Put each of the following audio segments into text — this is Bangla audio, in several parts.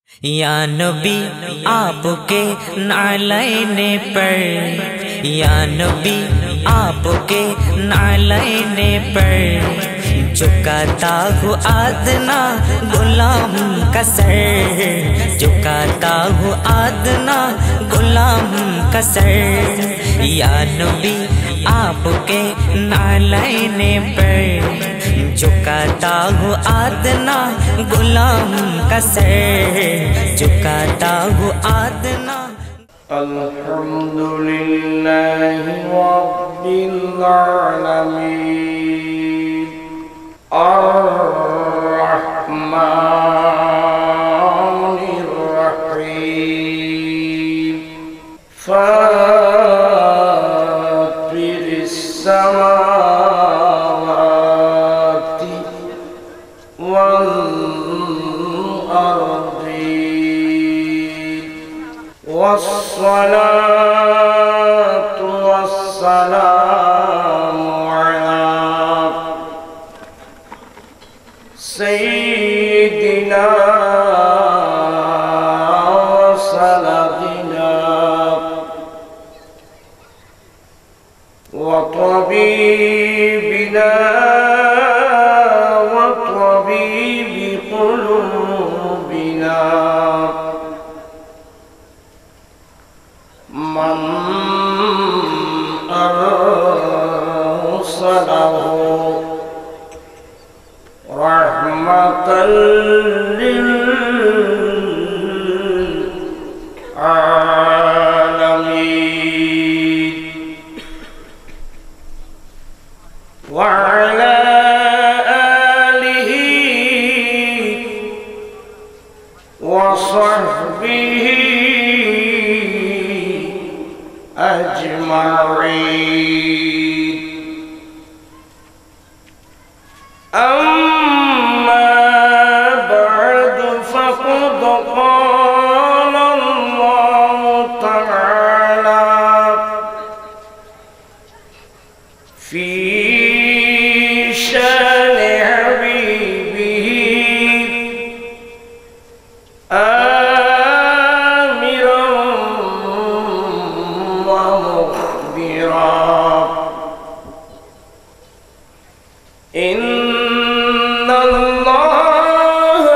या नबी आपके नालैने पर, या नबी आपके नालैने पर झुकाता हूँ आदना गुलाम का सर, झुकाता हूँ आदना गुलाम का सर। या नबी आपके नालैने पर झुकाता हूँ आदना गुलाम का सर, झुकाता हूँ आदना। अल्हम्दुलिल्लाहि रब्बिल आलमीन अर्रहमानिर रहीम फातिरिस समावाति वल अर्दी वस्सलातु वस्सलामु अला सय्यिदिना व सनदिना व तबीबिना व तबीबि क़ुलूबिना मन अरसलहु रहमतल लिल आलमीन व अला आलिहि व सहबिहि अजमईन। अम्मा बअद फ़क़द क़ाल अल्लाहु तआला फ़ी शानि हबीबिही इन्नल्लाह व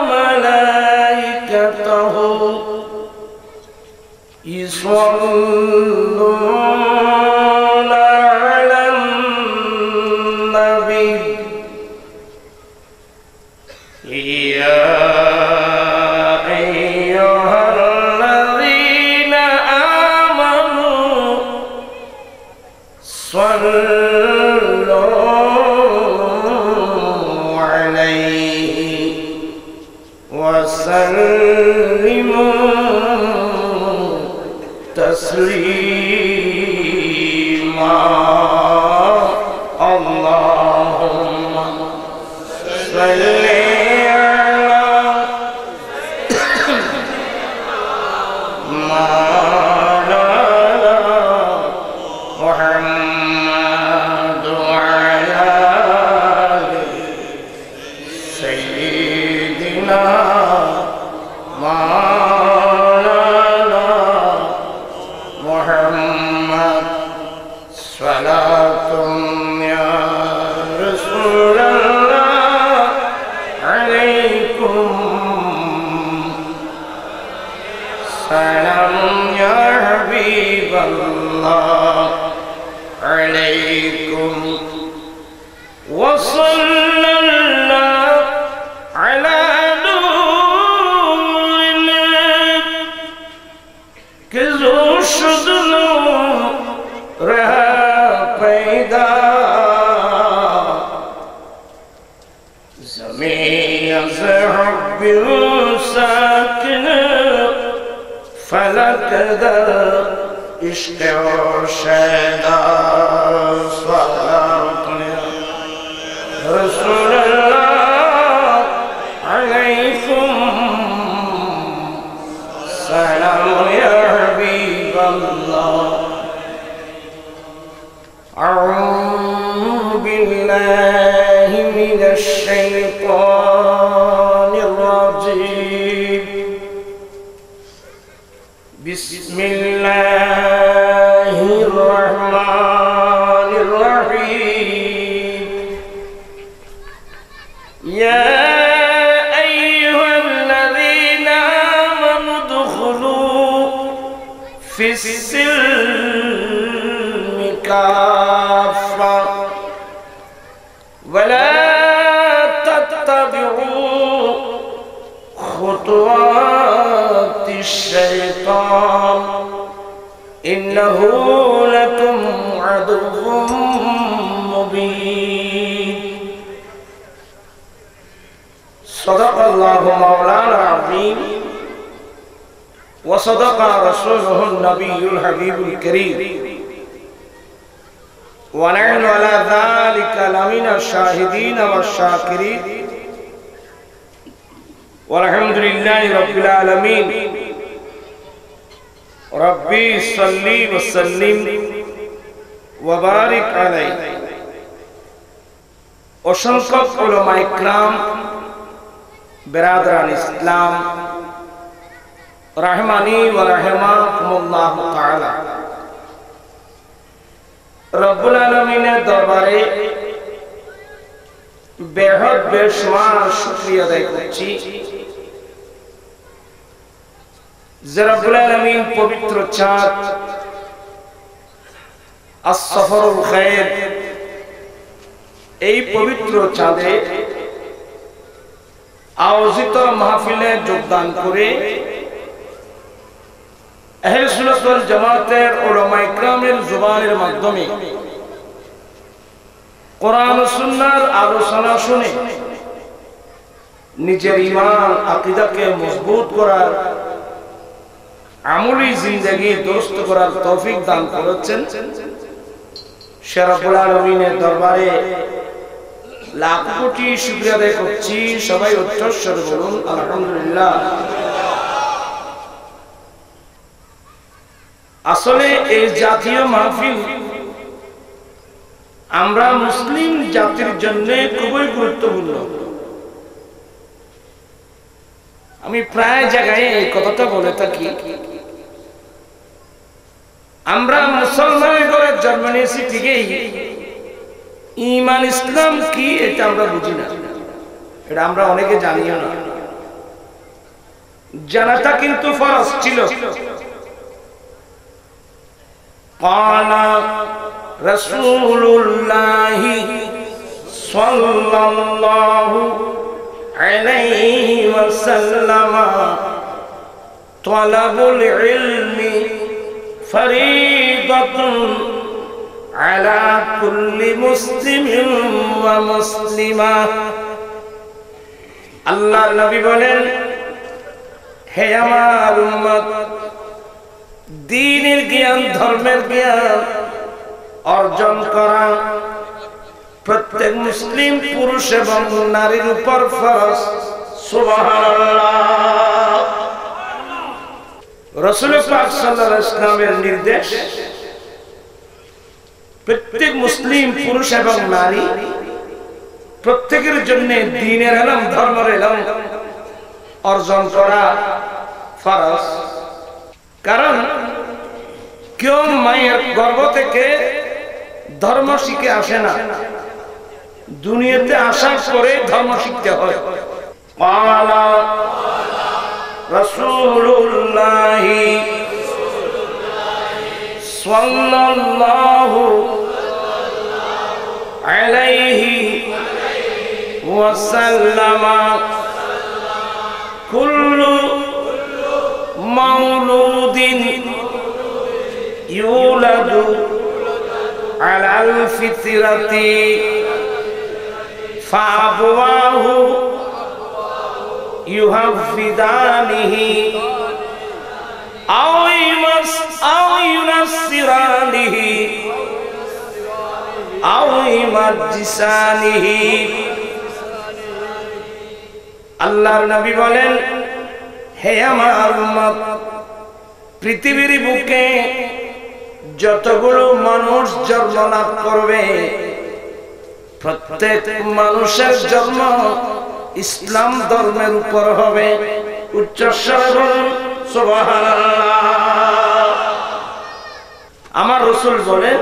मलाइकतहु युसल्लूना अलन नबी या अय्युहल्लज़ीना आमनू सल्लू वसल्लिमु तस्लीमा। अल्लाहुम्मा सल्ली अला मौलाना मुहम्मद व अला आलि सय्यिदिना मौलाना मुहम्मद सलातुम या रसूलल्लाह अलैकुम सलाम या हबीबल्लाह अलैकुम व सल्लल्लाहु अला शुदनो रहा पैदा ज़मीन से हब्बिल साकिन फलक दर इश्क़ और शैदा सलात रसूलल्लाह अलैकुम सलाम या हबीबल्लाह। अऊज़ु बिल्लाहि मिनश शैतानिर रजीम الرجيم بسم الله الرحمن الرحيم يا أيها الذين آمنوا ادخلوا في السلم كافة ولا تتبعوا خطوات الشيطان إنه لكم عدو مبين صدق الله مولانا العظيم وصدق رسوله النبي الحبيب الكريم ونحن على ذلك لمن الشاهدين والشاكرين والحمد لله رب العالمين ربي صل وسلم وبارك عليه অসংখ্য উলামা ইকরাম বিরাদরান ইসলাম রাহমানি ওয়া রাহমাকুমুল্লাহ তাআলা রব্বুল আলামিনের দরবারে বেহদ বেশুমার শুকরিয়া আদায় করছি যে রব্বুল আলামিন পবিত্র চাঁদ আস-সফরুল খায়র এই পবিত্র চাঁদে আয়োজিত মাহফিলে যোগদান করে আহলে সুন্নাত ওয়াল জামাতের উলামা ইকরামের জবানের মাধ্যমে কোরআন ও সুন্নাহর আলোচনা শুনে নিজের ঈমান আকীদাকে মজবুত করার আমলি জিন্দেগি দুরুস্ত করার তৌফিক দান করেছেন সে রব্বুল আলামিনের দরবারে লাখ কোটি শুকরিয়া আদায় করছি সবাই উচ্চস্বরে বলুন আলহামদুলিল্লাহ আসলে এই জাতীয় মাহফিল আমরা মুসলিম জাতির জন্য খুবই গুরুত্বপূর্ণ আমি প্রায় জায়গায় এই কথাটা বলে থাকি আমরা মুসলমানের ঘরে জন্ম নিয়েছি ঠিকই ঈমান ইসলাম কি এটা আমরা বুঝি না এটা আমরা অনেকে জানিও না জানাটা কিন্তু ফরজ ছিল قال رسول الله صلى الله عليه وسلم طلب العلم فريضة على كل مسلم ومسلمة الله নবী বলেন হে আমার উম্মত দ্বীনের জ্ঞান ধর্মের জ্ঞান অর্জন করা প্রত্যেক মুসলিম পুরুষ এবং নারীর উপর ফরজ সুবহানাল্লাহ রাসূল পাক সাল্লাল্লাহু আলাইহি ওয়াসাল্লামের নির্দেশ প্রত্যেক মুসলিম পুরুষ এবং নারী প্রত্যেকের জন্য দ্বীনের ইলম ধর্মের ইলম অর্জন করা ফরজ কারণ কেউ মায়ের গর্ভ থেকে ধর্ম শিখে আসে না দুনিয়াতে আসার পরে ধর্ম শিখতে হয় ক্বালা রাসূলুল্লাহ সাল্লাল্লাহু আলাইহি ওয়াসাল্লাম কুল্লু মাউলুদিন ইউলাদু আলাল ফিতরাতি ফাআবওয়াহু ইউহাফিদানিহি আও ইউনাসসিরানিহি আও ইউমাজ্জিসানিহি আল্লাহর নবী বলেন হে আমার উম্মত পৃথিবীর বুকে যতগুলো মানুষ জন্ম লাভ করবে প্রত্যেক মানুষের জন্ম ইসলাম ধর্মের উপর হবে উচ্চস্বরে বলুন সুবহানাল্লাহ। আমার রাসূল বলেন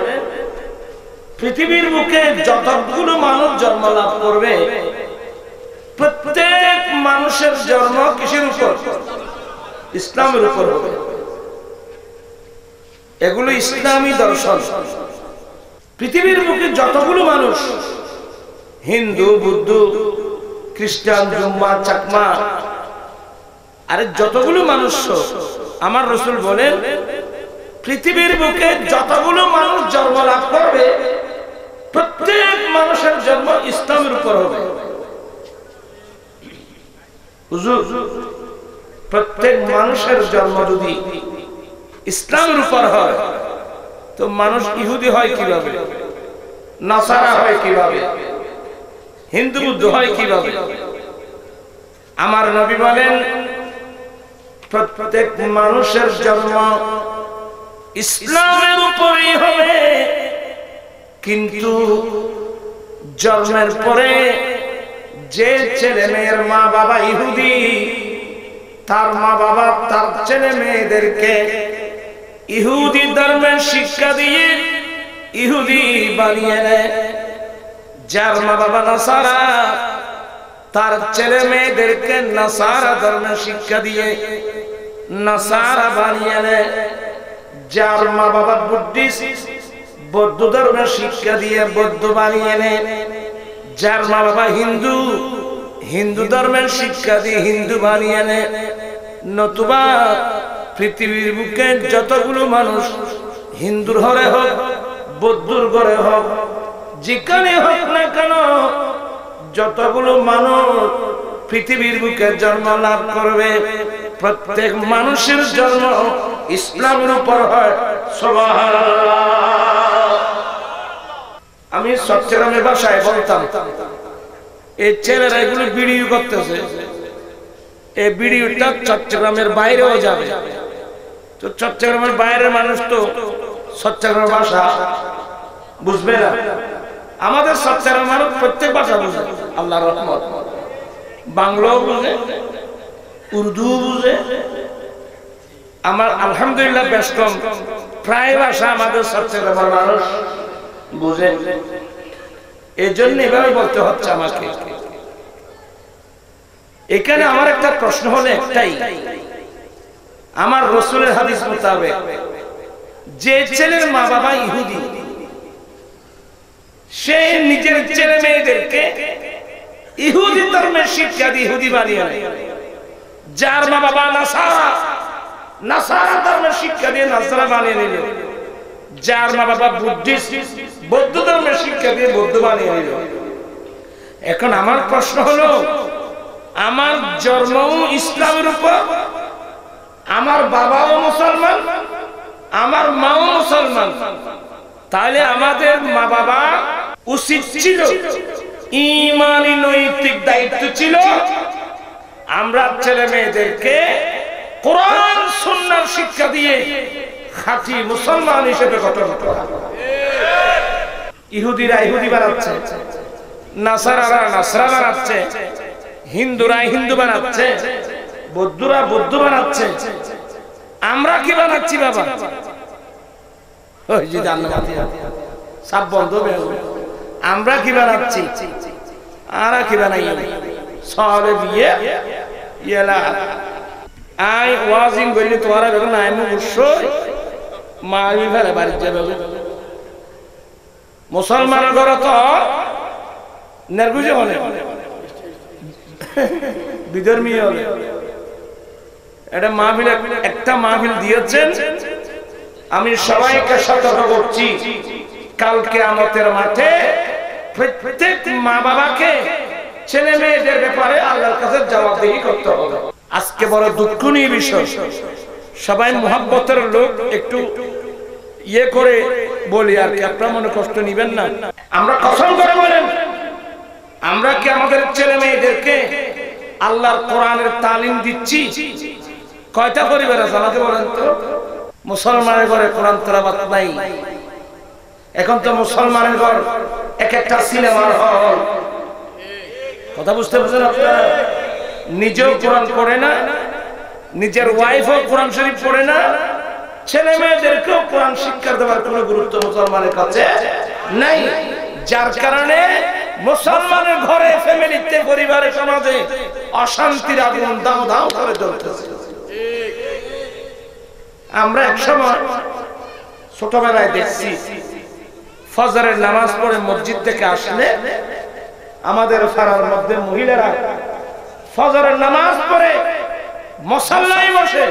পৃথিবীর বুকে যতগুলো মানুষ জন্ম লাভ করবে প্রত্যেক মানুষের জন্ম কিসের উপর? ইসলামের উপর হবে। এগুলো ইসলামী দর্শন। পৃথিবীর বুকে যতগুলো মানুষ, হিন্দু, বৌদ্ধ, খ্রিস্টান, জুম্মা, চাকমা, আরে যতগুলো মানুষ, আমার রাসূল বলেন পৃথিবীর বুকে যতগুলো মানুষ জন্ম লাভ করবে প্রত্যেক মানুষের জন্ম ইসলামের উপর হবে। হুজুর, প্রত্যেক মানুষের জন্ম যদি ইসলামের উপর হয় তো মানুষ ইহুদি হয় কিভাবে, নাসারা হয় কিভাবে, হিন্দু বুদ্ধ হয় কিভাবে? আমার নবী বলেন প্রত্যেক মানুষের জন্ম ইসলামের উপরই হবে, কিন্তু জন্মের পরে যে ছেলে মেয়ের মা বাবা ইহুদি, তার মা বাবা তার ছেলে মেয়েদেরকে ইহুদি ধর্মের শিক্ষা দিয়ে ইহুদি বানিয়ে নেয়। যার মা বাবা নাসারা, তার ছেলে মেয়েদেরকে নাসারা ধর্মের শিক্ষা দিয়ে নাসারা বানিয়ে নেয়। যার মা বাবা বুদ্ধিস্ট, বৌদ্ধ ধর্মের শিক্ষা দিয়ে বৌদ্ধ বানিয়ে নেয়। যার মা বাবা হিন্দু, হিন্দু ধর্মের শিক্ষা দিয়ে হিন্দু বানিয়ে নেয়। নতুবা পৃথিবীর বুকে যতগুলো মানুষ হিন্দুর ঘরে হোক, বৌদ্ধর ঘরে হোক, যেখানে হোক না কেন, যতগুলো মানুষ পৃথিবীর বুকে জন্ম লাভ করবে প্রত্যেক মানুষের জন্ম ইসলামের উপর হয়। সুবহানাল্লাহ। আমি চট্টগ্রামের ভাষায় বলতাম, এই ছেলেরা এগুলো ভিডিও করতেছে, এই ভিডিওটা চট্টগ্রামের বাইরেও যাবে। তো চট্টগ্রামের বাইরের মানুষ তো চট্টগ্রামের ভাষা বুঝবে না। আমাদের চট্টগ্রামের মানুষ প্রত্যেক ভাষা বুঝে, আল্লাহর রহমত। বাংলাও বুঝে, উর্দু বুঝে। আমার আলহামদুলিল্লাহ বেশ কম, প্রায় ভাষা আমাদের চট্টগ্রামের মানুষ বুঝে। এই জন্য এভাবে বলতে হচ্ছে আমাকে। এখানে আমার একটা প্রশ্ন হলো একটাই, আমার রাসূলের হাদিস মোতাবেক যে ছেলের মা বাবা ইহুদি, সে নিজের ছেলে মেয়েদেরকে ইহুদি ধর্মের শিক্ষা দিয়ে ইহুদি বানিয়ে নেয়। যার মা বাবা নাসারা, নাসারা ধর্মের শিক্ষা দিয়ে নাসারা বানিয়ে নিল। যার মা বাবা বুদ্ধিস্ট, বৌদ্ধ ধর্মের শিক্ষা দিয়ে বৌদ্ধ বানিয়ে নিল। এখন আমার প্রশ্ন হলো, আমার জন্মও ইসলামের উপর, আমার বাবাও মুসলমান, আমার মাও মুসলমান, তাহলে আমাদের মা বাবা উচিত ছিল, ঈমানি নৈতিক দায়িত্ব ছিল আমরা ছেলে মেয়েদেরকে কোরআন সুন্নাহর শিক্ষা দিয়ে খাঁটি মুসলমান হিসেবে গঠন করা। ইহুদিরা ইহুদি বানাচ্ছে, নাসারারা নাসরা বানাচ্ছে, হিন্দুরা হিন্দু বানাচ্ছে, বৌদ্ধরা বৌদ্ধ বানাচ্ছে। আমরা কি বানাচ্ছি বাবা? ওই যে জান্নাতি সব বন্ধ হয়ে গেল। আমরা কি বানাচ্ছি? আর কি বানাই? সবে বিয়ে ইয়েলা আই ওয়াজিং বললি তোরা বেগুন আই মুশই মারি ফেলে বাড়ি যাবে। মুসলমানের ঘরে তো নির্গুজে হলে বিধর্মী হলে এটা মাহফিল, একটা মাহফিল দিয়েছেন। আমি সবাইকে সতর্ক করছি, কালকে কিয়ামতের মাঠে প্রত্যেক মা বাবাকে ছেলে মেয়েদের ব্যাপারে আল্লাহর কাছে জবাবদিহি করতে হবে। আজকে বড় দুঃখনীয় বিষয়, সবাই মুহাব্বতের লোক, একটু ইয়ে করে বলি আর কি, আপনারা মনে কষ্ট নিবেন না। আমরা কসম করে বলেন, আমরা কি আমাদের ছেলে মেয়েদেরকে আল্লাহর কোরআনের তালিম দিচ্ছি? কয়টা পরিবার আছে আমাকে বলেন তো? মুসলমানের ঘরে কোরআন তেলাওয়াত নাই। এখন তো মুসলমানের ঘর এক একটা সিনেমার হল। কথা বুঝতে পারছেন আপনারা? নিজেও কোরআন পড়ে না, নিজের ওয়াইফও কোরআন শরীফ পড়ে না, ছেলে মেয়েদেরকেও কোরআন শিক্ষা দেওয়ার কোনো গুরুত্ব মুসলমানের কাছে নাই। যার কারণে মুসলমানের ঘরে, ফ্যামিলিতে, পরিবারে, সমাজে অশান্তির আগুন দাও দাও করে জ্বলতেছে। আমরা একসময় ছোটবেলায় দেখছি ফজরের নামাজ পড়ে মসজিদ থেকে আসলে আমাদের পাড়ার মধ্যে মহিলারা ফজরের নামাজ পড়ে মুসাল্লায় বসে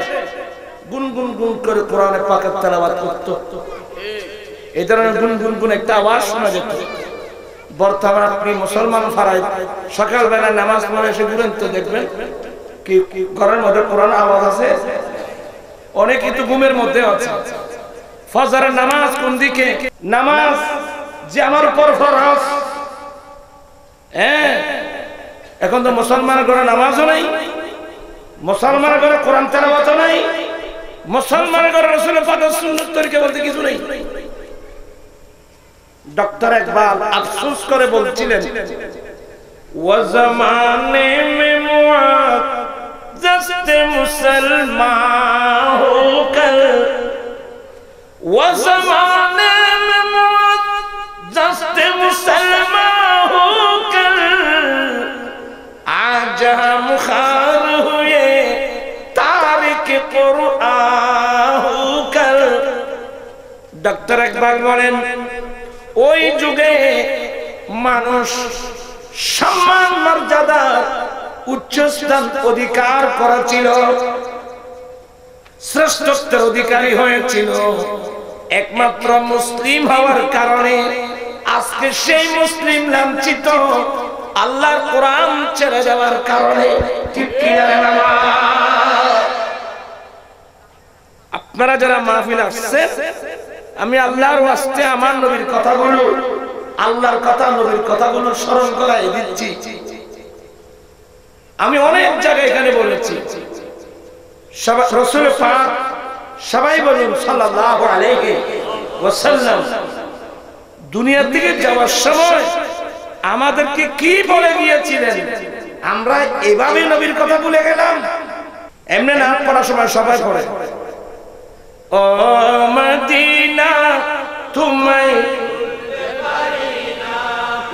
গুনগুন গুন করে কোরআনে পাকের তেলাওয়াত করত। এই ধরনের গুনগুন গুন একটা আওয়াজ শোনা যেত। বর্তমানে আপনি মুসলমান পাড়ায় সকালবেলা নামাজ পড়ে এসে ঘুরেন তো দেখবেন কি ঘরের মধ্যে কোরআন আওয়াজ আছে। অনেকে তো ঘুমের মধ্যে আছে। ফজরের নামাজ কোন দিকে? নামাজ যে আমার উপর ফরজ, এখন তো মুসলমানের ঘরে নামাজও নাই, মুসলমানের ঘরে কোরআন তেলাওয়াতও নাই, মুসলমানের ঘরে রাসূলের পাক সুন্নাত তরিকা বলতে কিছু নেই। ডক্টর ইকবাল আফসোস করে বলছিলেন, ওয়া জামানে মে মুআজ্জাতে মুসলমান হোকর, ওয়া জামানে মে মুআজ্জাতে মুসলমান হোকর আজ হাম খার হুয়ে তারিক কুরআন হোকর। ডক্টর ইকবাল বলেন, ওই যুগে মানুষ সম্মান মর্যাদা উচ্চ স্থান অধিকার করেছিল, শ্রেষ্ঠত্বের অধিকারী হয়েছিল একমাত্র মুসলিম হওয়ার কারণে। আজকে সেই মুসলিম লাঞ্ছিত আল্লাহর কোরআন ছেড়ে দেওয়ার কারণে। ঠিক কি না? আপনারা যারা মাহফিল আসছেন, আমি আল্লাহর ওয়াস্তে আমার নবীর কথাগুলো, আল্লাহর কথা, নবীর কথাগুলো স্মরণ করাই দিচ্ছি। আমি অনেক জায়গায় এখানে বলেছি, রাসূল পাক সবাই বলুন সাল্লাল্লাহু আলাইহি ওয়াসাল্লাম দুনিয়া থেকে যাওয়ার সময় আমাদেরকে কি বলে গিয়েছিলেন? আমরা এভাবে নবীর কথা ভুলে গেলাম। এমনি না পড়ার সময় সবাই পড়ে, ও মদিনা তোমায় ভুলতে পারি না,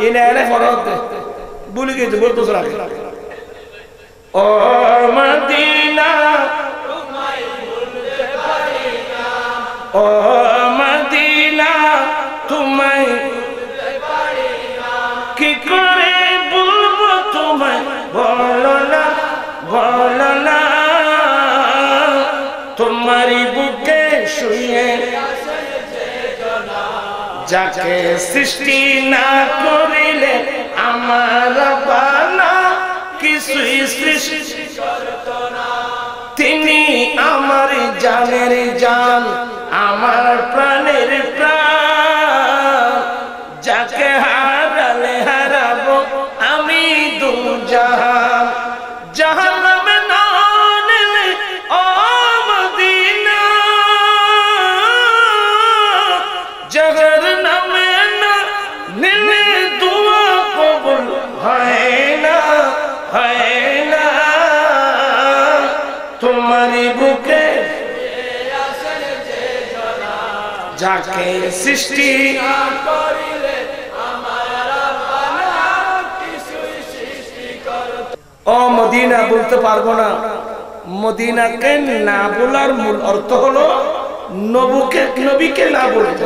ইনারে ফরতে ভুলে গেছে বলতো আগে, ও মদিনা তোমায় ভুলতে পারি না, ও মদিনা তোমায় ভুলতে পারি না, কি করে বলবো তোমায়, বলো না বলো না, তোমারই বুকে শুয়ে যাকে সৃষ্টি না করিলে আমার বানা কিছুই সৃষ্টি করত না, তিনি আমার জানের জান, আমার প্রাণের প্রাণ, যাকে হারালে হারাবো আমি দু জাহান, জাহান্নামে না নিলে ও মদিনা, জাহান্নামে না নিলে দুয়া কবুল হয় না, হয় না, তোমারই বুকে যাকে সৃষ্টি না করিলে আমার বানা কিছুই সৃষ্টি করত। ও মদিনা বলতে পারবো না। মদিনাকে না বলার মূল অর্থ হলো নবীকে না বলতে।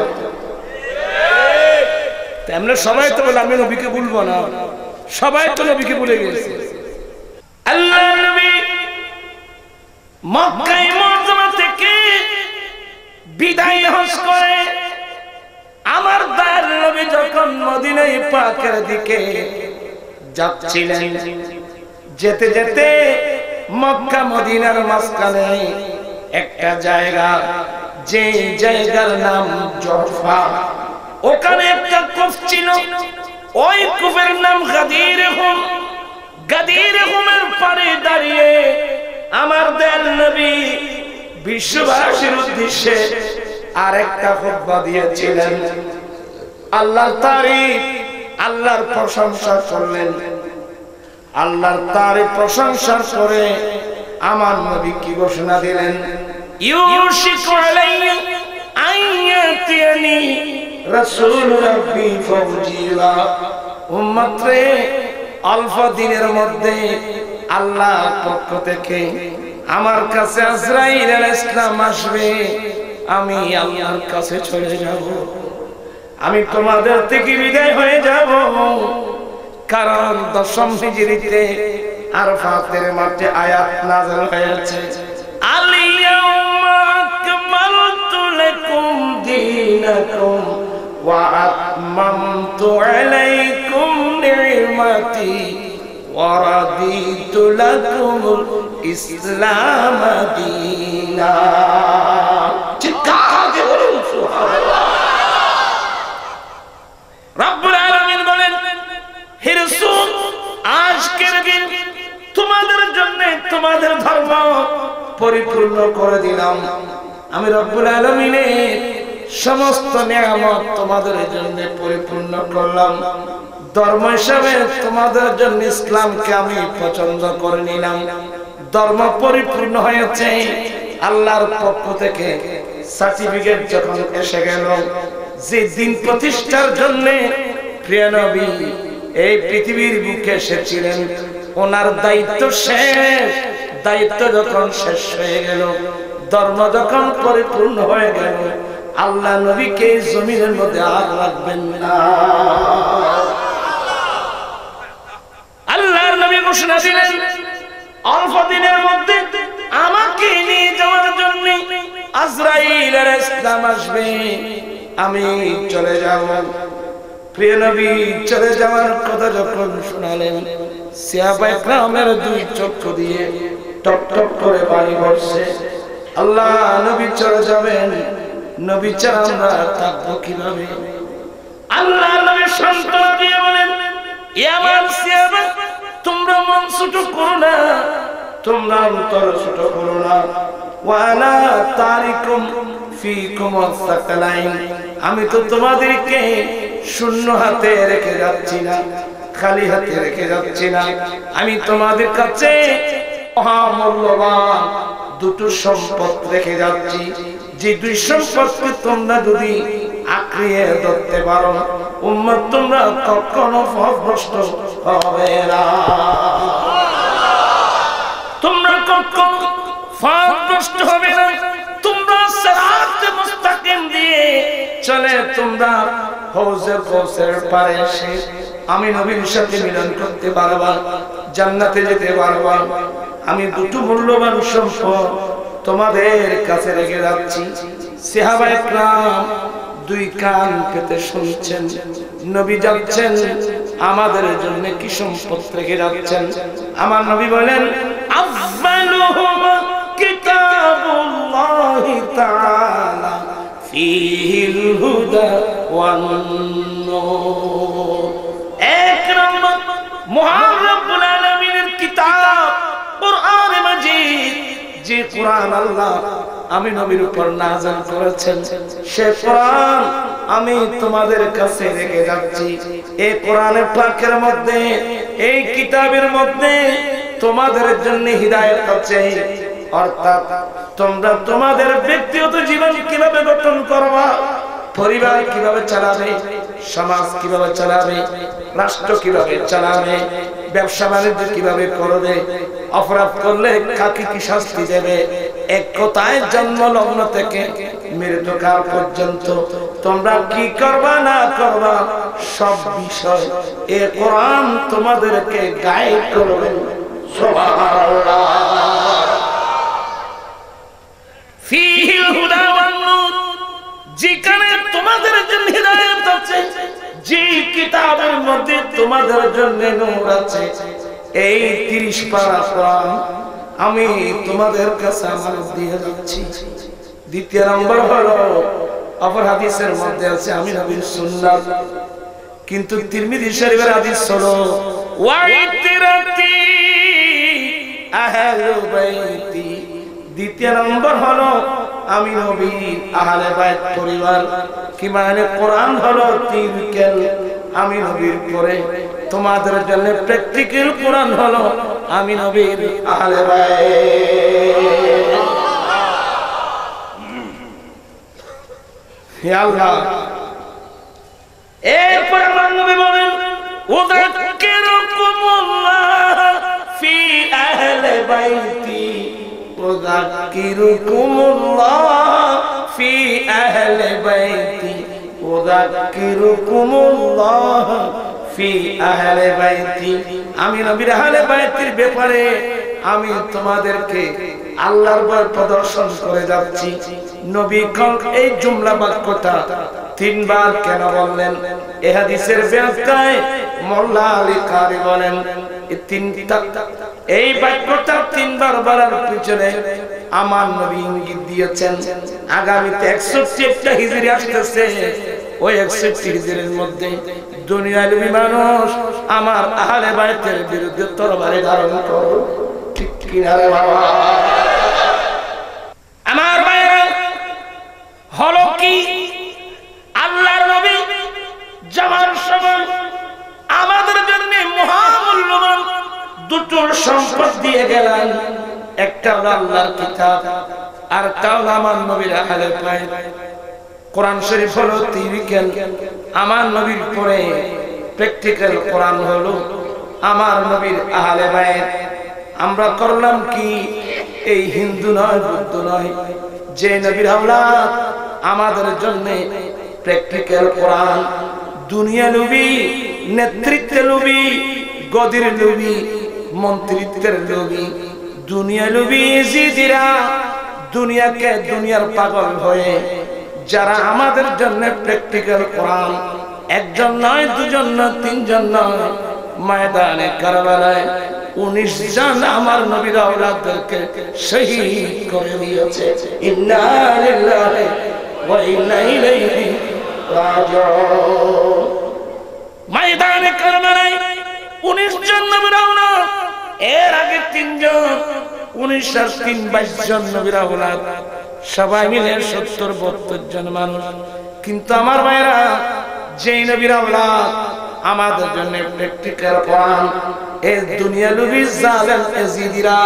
আমরা সবাই তো বলে আমি নবীকে বলবো না, সবাই তো নবীকে ভুলে গেছে। আল্লাহ নবী মক্কা মুআজ্জামা থেকে বিদায় হজ করে আমার দয়াল নবী যখন মদিনা পাকের দিকে যাচ্ছিলেন, যেতে যেতে মক্কা মদিনার মাঝখানে একটা জায়গা, যে জায়গার নাম জহফা, ওখানে একটা কূপ ছিল, ওই কূপের নাম গাদির হুম। গাদির হুমের পারে দাঁড়িয়ে আমার দয়াল নবী বিশ্ববাসীর উদ্দেশ্যে আরেকটা খুতবা দিয়েছিলেন। আল্লাহর তারিফ, আল্লাহর প্রশংসা করলেন। আল্লাহর তারিফ প্রশংসা করে আমার নবী কি ঘোষণা দিলেন, ইউশিকু আলাইয়া আইয়াতিয়ানি রাসূল রাব্বি ফাউজিলা। উম্মত রে, অল্প দিনের মধ্যে আল্লাহর পক্ষ থেকে আমার কাছে আজরাইল আলাইহিস সালাম আসবে, আমি আল্লাহর কাছে চলে যাব, আমি তোমাদের থেকে বিদায় হয়ে যাব। কারণ 10ম হিজরিতে আরাফাতের মাঠে আয়াত নাযিল হয়েছে, আল-ইয়াউমা আকমালতু লাকুম দীনাকুম ওয়া আতমামতু আলাইকুম নি'মাতি ওয়া রাদিতু লাকুমুল ইসলাম দীনা। চিৎকার দিয়ে বলুন সুবহানাল্লাহ। রব্বুল আলামিন বলেন, হে রাসূল, আজকের দিন তোমাদের জন্য তোমাদের ধর্ম পরিপূর্ণ করে দিলাম। আমি রব্বুল আলামিনের সমস্ত নিয়ামত তোমাদের জন্য পরিপূর্ণ করলাম। ধর্ম হিসাবে তোমাদের জন্য ইসলামকে আমি পছন্দ করে নিলাম। ধর্ম পরিপূর্ণ হয়েছে। আল্লাহর পক্ষ থেকে সার্টিফিকেট যখন এসে গেল, যে দিন প্রতিষ্ঠার জন্য প্রিয় নবী এই পৃথিবীর বুকে এসেছিলেন, ওনার দায়িত্ব শেষ। দায়িত্ব যখন শেষ হয়ে গেল, ধর্ম যখন পরিপূর্ণ হয়ে গেল, আল্লাহ নবীকে জমিনের মধ্যে আর রাখবেন না। আল্লাহর নবী ঘোষণা দিলেন, অল্প দিনের মধ্যে আমাকে নিয়ে যাওয়ার জন্য আজরাইল আলাইহিস সালাম আসবে, আমি চলে যাব। প্রিয় নবী চলে যাওয়ার কথা যখন শোনালেন, সাহাবায়ে কেরামের দুই চক্ষু দিয়ে টপ টপ করে পানি পড়ছে। আল্লাহ নবী চলে যাবেন, নবী ছাড়া আমরা থাকবো কিভাবে? আল্লাহ নবী সান্ত্বনা দিয়ে বলেন, ইয়া আমার সাহাবা, তোমরা মন ছোট করো না, তোমরা অন্তর ছোট করো না। ওয়ালা তারিকুম ফিকুম আস-সাকালাইন, আমি তো তোমাদেরকে শূন্য হাতে রেখে যাচ্ছি না, খালি হাতে রেখে যাচ্ছি না। আমি তোমাদের কাছে মহামূল্যবান দুটো সম্পদ রেখে যাচ্ছি, যে দুই সম্পদকে তোমরা যদি আঁকড়িয়ে ধরতে পারো, উম্মত তোমরা কখনো পথভ্রষ্ট হবে না। তোমরা কখনো পথভ্রষ্ট হবে না। তোমরা সিরাতে মুস্তাকিম দিয়ে চলে তোমরা হৌজে কাউসারের পারে এসে আমি নবীর সাথে মিলন করতে পারবা, জান্নাতে যেতে পারবা। আমি দুটো মূল্যবান সম্পদ তোমাদের কাছে রেখে যাচ্ছি। সাহাবায়ে কেরাম দুই কান পেতে শুনছেন, নবী যাচ্ছেন, আমাদের জন্য কি সম্পদ রেখে যাচ্ছেন। আমার নবী বলেন, আফযালুহুমা কিতাবুল্লাহি তাআলা ফীহিল হুদা ওয়ান নূর। এক নম্বর মহান রব্বুল আলামিনের কিতাব কুরআন মাজিদ, যে কুরআন আল্লাহ আমি নবীর উপর নাযিল করেছেন, সে কুরআন আমি তোমাদের কাছে রেখে যাচ্ছি। এই কোরআনে পাকের মধ্যে, এই কিতাবের মধ্যে তোমাদের জন্য হিদায়াত আছে। অর্থাৎ তোমরা তোমাদের ব্যক্তিগত জীবন কিভাবে গঠন করবা, পরিবার কিভাবে চালাবে, সমাজ কিভাবে চালাবে, রাষ্ট্র কিভাবে চালাবে, ব্যবসা বাণিজ্য কিভাবে করবে, অপরাধ করলে কাকে কি শাস্তি দেবে, এক কথায় জন্মলগ্ন থেকে মৃত্যুকাল পর্যন্ত তোমরা কি করবা না করবা, সব বিষয় এই কোরআন তোমাদেরকে গাইড করবে। সুবহানাল্লাহ। ফীহিল হুদা ওয়ান নূর, যেখানে তোমাদের জন্য হিদায়াত আছে, যে কিতাবের মধ্যে তোমাদের জন্য নূর আছে, এই 30 পারা কোরআন আমি তোমাদের কাছে আমানত দিয়ে যাচ্ছি। দ্বিতীয় নম্বর হলো, অপর হাদিসের মধ্যে আছে আমি নবীর সুন্নাত, কিন্তু তিরমিজি শরীফের হাদিস হলো ওয়াইতিরাতি আহলু বাইতি। দ্বিতীয় নম্বর হলো আমি নবীর আহলে বাইত পরিবার, কি মানে কোরআন হলো তিরকেল, আমি নবীর পরে তোমাদের জন্য প্র্যাকটিক্যাল কোরআন হলো আমি নবীর আহলে বাইত। হে আল্লাহ, এরপর আমার নবী বলেন উযাক্কিরুকুমুল্লাহ ফি আহলি বাইতি, উযাক্কিরুকুমুল্লাহ ফি আহলি বাইতি, উযাক্কিরুকুমুল্লাহ ফি আহলি বাইতি। আমি নবীর আহলে বাইতের ব্যাপারে আমি তোমাদেরকে আল্লাহর ভয় প্রদর্শন করে যাচ্ছি। নবী এই জুমলা বাক্যটা তিনবার কেন বললেন? এই হাদিসের ব্যাখ্যায় মোল্লা আলী কারি বলেন এই বাক্যটা তিনবার বলার পিছনে আমার নবী ইঙ্গিত দিয়েছেন আগামীতে 61টা হিজরি আসতেছে, ওই 61 হিজরির মধ্যে দুনিয়ার মানুষ আমার আহলে বাইতের বিরুদ্ধে তরবারি ধারণ করো। ঠিক কিনা রে বাবা? আমার ভাইরা হলো কি, আল্লাহর নবী যাওয়ার সময় আমাদের জন্য মহামূল্যবান দুটো সম্পদ দিয়ে গেলেন। একটা হলো আল্লাহর কিতাব, আর একটা হলো আমার নবীর আহলে বাইত। কোরআন শরীফ হলো থিওরিক্যাল, আমার নবীর পরে প্র্যাকটিক্যাল কোরআন হলো আমার নবীর আহলে বাইত। আমরা করলাম কি, এই হিন্দু নয় বুদ্ধ নয়, যে নবীর আওলাদ আমাদের জন্য প্র্যাকটিক্যাল কোরআন। দুনিয়া লোভী, নেতৃত্ব লোভী, গদির লোভী, মন্ত্রিত্বের লোভী, দুনিয়া লোভী জিদিরা দুনিয়াকে দুনিয়ার পাগল হয়ে যারা আমাদের জন্য প্র্যাকটিক্যাল কোরআন, একজন নয়, দুজন নয়, তিনজন নয়, ময়দানে কারবালায় 19 জন আমার নবীর আওলাদদেরকে শহীদ করে দিয়েছে। ইন্না লিল্লাহি ওয়া ইন্না ইলাইহি রাজিউন। ময়দানে কারবালায় 19 জন নবীর আওলাদ, এর আগে 3 জন, 19 আর 3 22 জন নবীর আওলাদ, সবাই মিলে 70-72 জন মানুষ। কিন্তু আমার ভাইরা, যেই নবীর আওলাদ আমাদের জন্য প্র্যাকটিক্যাল কোরআন, এই দুনিয়া লোভী জালেম এজিদিরা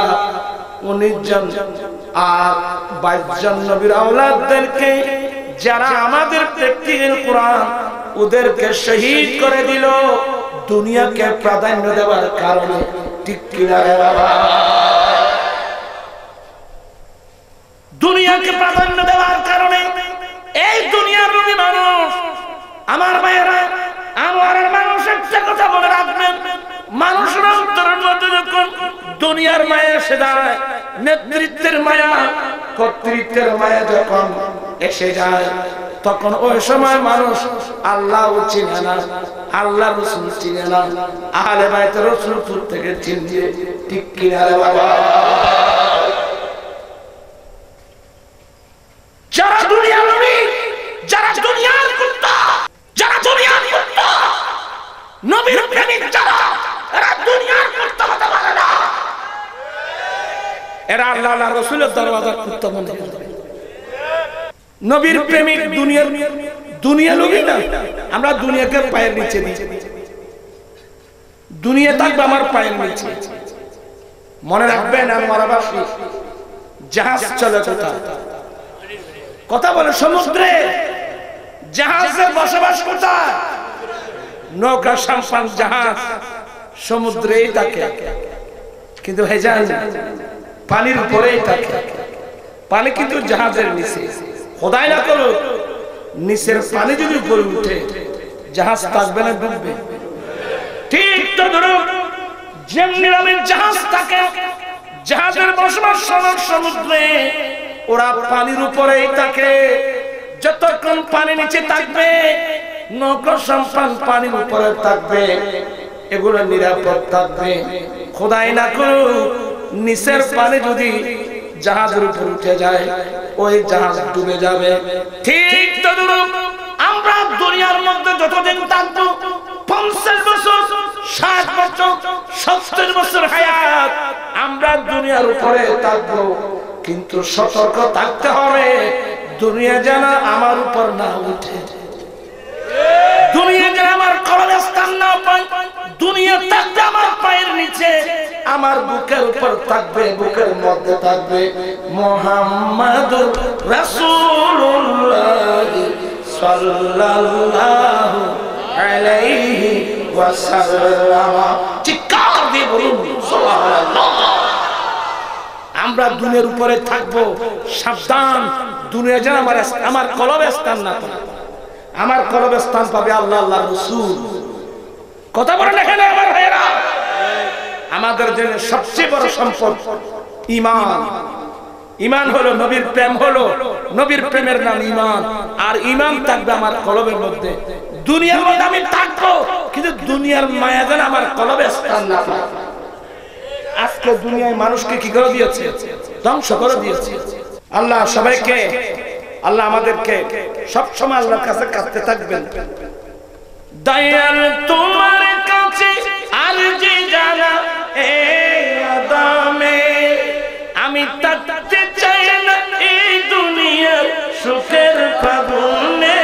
19 জন আর 22 জন নবীর আওলাদদেরকে যারা আমাদের প্র্যাকটিক্যাল কোরআন, ওদেরকে শহীদ করে দিল দুনিয়াকে প্রাধান্য দেওয়ার কারণে। ঠিক কিনা রে বাবা? দুনিয়াকে প্রাধান্য দেওয়ার কারণে এই দুনিয়ার নবী মানুষ, আমার ভাইয়েরা, আমার মানুষ একটা কথা মনে রাখবেন, মানুষের অন্তরের মধ্যে যখন দুনিয়ার মায়া এসে যায়, নেতৃত্বের মায়া, কর্তৃত্বের মায়া যখন এসে যায়, তখন ওই সময় মানুষ আল্লাহ চিনে না, আল্লাহ রাসূল চিনে না, আহলে বাইত রাসূল থেকে চিনবে। ঠিক কিনা রে বাবা? যারা দুনিয়ার নবী, যারা দুনিয়ার কুত্তা, যারা দুনিয়ার কুত্তা, নবীর প্রেমিক যারা, এরা দুনিয়ার কুত্তা হতে পারে না। এরা আল্লাহ রাসূলের দরওয়াজার কুত্তা মনে করে। নবীর প্রেমিক দুনিয়া নবী না, আমরা দুনিয়াকে পায়ের নিচে দিই, দুনিয়া থাকবে আমার পায়ের নিচে। মনে রাখবেন আমার বাসী, জাহাজ চলে কোথায়? কথা বলে সমুদ্রে, জাহাজে বসবাস কোথায়? নৌকা, সাম্পান, জাহাজ সমুদ্রেই থাকে, কিন্তু ভেজাল পানির উপরেই থাকে। পানি কিন্তু জাহাজের নিচে। খোদাই না করো, নিচের পানি যদি উপরে উঠে, জাহাজ থাকবে না, ডুববে। ঠিক তো ধরো, যেমনি নামের জাহাজ থাকে, জাহাজের বসবাস সমুদ্রে, ওরা পানির উপরেই থাকে। যতক্ষণ পানি নিচে থাকবে, নৌকা সম্পান পানির উপরে থাকবে, এগুলো নিরাপদ থাকবে। খোদাই না করো, নিচের পানি যদি জাহাজের উপর উঠে যায়, ওই জাহাজ ডুবে যাবে। ঠিক তদ্রূপ আমরা দুনিয়ার মধ্যে যতদিন থাকবো, 50 বছর, 60 বছর, 70 বছর হায়াত, আমরা দুনিয়ার উপরে থাকবো। কিন্তু সতর্ক থাকতে হবে, দুনিয়া যেন আমার উপর না উঠে, দুনিয়া যেন আমার কবরস্থান না পায়, দুনিয়া থাকবে আমার পায়ের নিচে, আমার বুকের উপর থাকবে, বুকের মধ্যে থাকবে মুহাম্মাদুর রাসূলুল্লাহ সাল্লাল্লাহু আলাইহি ওয়াসাল্লাম। চিৎকার দিয়ে বলুন সুবহানাল্লাহ। আমরা দুনিয়ার উপরে থাকবো, সাবধান দুনিয়া যেন আমার কলবে স্থান না পায়। আমার কলবে স্থান পাবে আল্লাহ, আল্লাহর রাসূল। কথা বলেন এখানে আমার ভাইরা। আমাদের জন্য সবচেয়ে বড় সম্পদ ঈমান। ঈমান হলো নবীর প্রেম, হলো নবীর প্রেমের নাম ঈমান। আর ঈমান থাকবে আমার কলবের মধ্যে। দুনিয়ার মধ্যে আমি থাকবো, কিন্তু দুনিয়ার মায়া যেন আমার কলবে স্থান না পায়। আজকে দুনিয়ায় মানুষকে কি করে দিয়েছে? ধ্বংস করে দিয়েছে। আল্লাহ সবাইকে, আল্লাহ আমাদেরকে সব সময় আল্লাহর কাছে কাঁদতে থাকবেন। দয়াল তোমার কাছে আরজি জানা এ আদমে, আমি থাকতে চাই না এই দুনিয়ার সুখের ফাগুনে,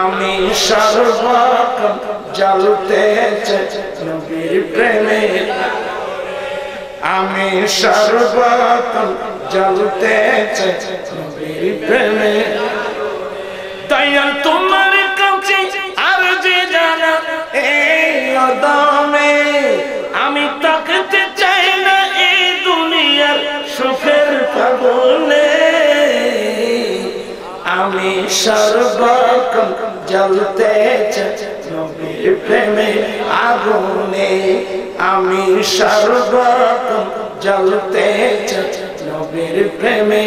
আমি সর্বক্ষণ জ্বলতে চাই নবীর প্রেমে, আমি সর্বক্ষণ জ্বলতে চাই নবীর প্রেমে। দয়াল তোমার কাছে আরজি জানা এই আদমে, আমি থাকতে চাই না এই দুনিয়ার সুখের ফাগুনে, আমি সর্বক্ষণ জ্বলতে চাই নবীর প্রেমে আগুনে, আমি সর্বক্ষণ জ্বলতে চাই নবীর প্রেমে।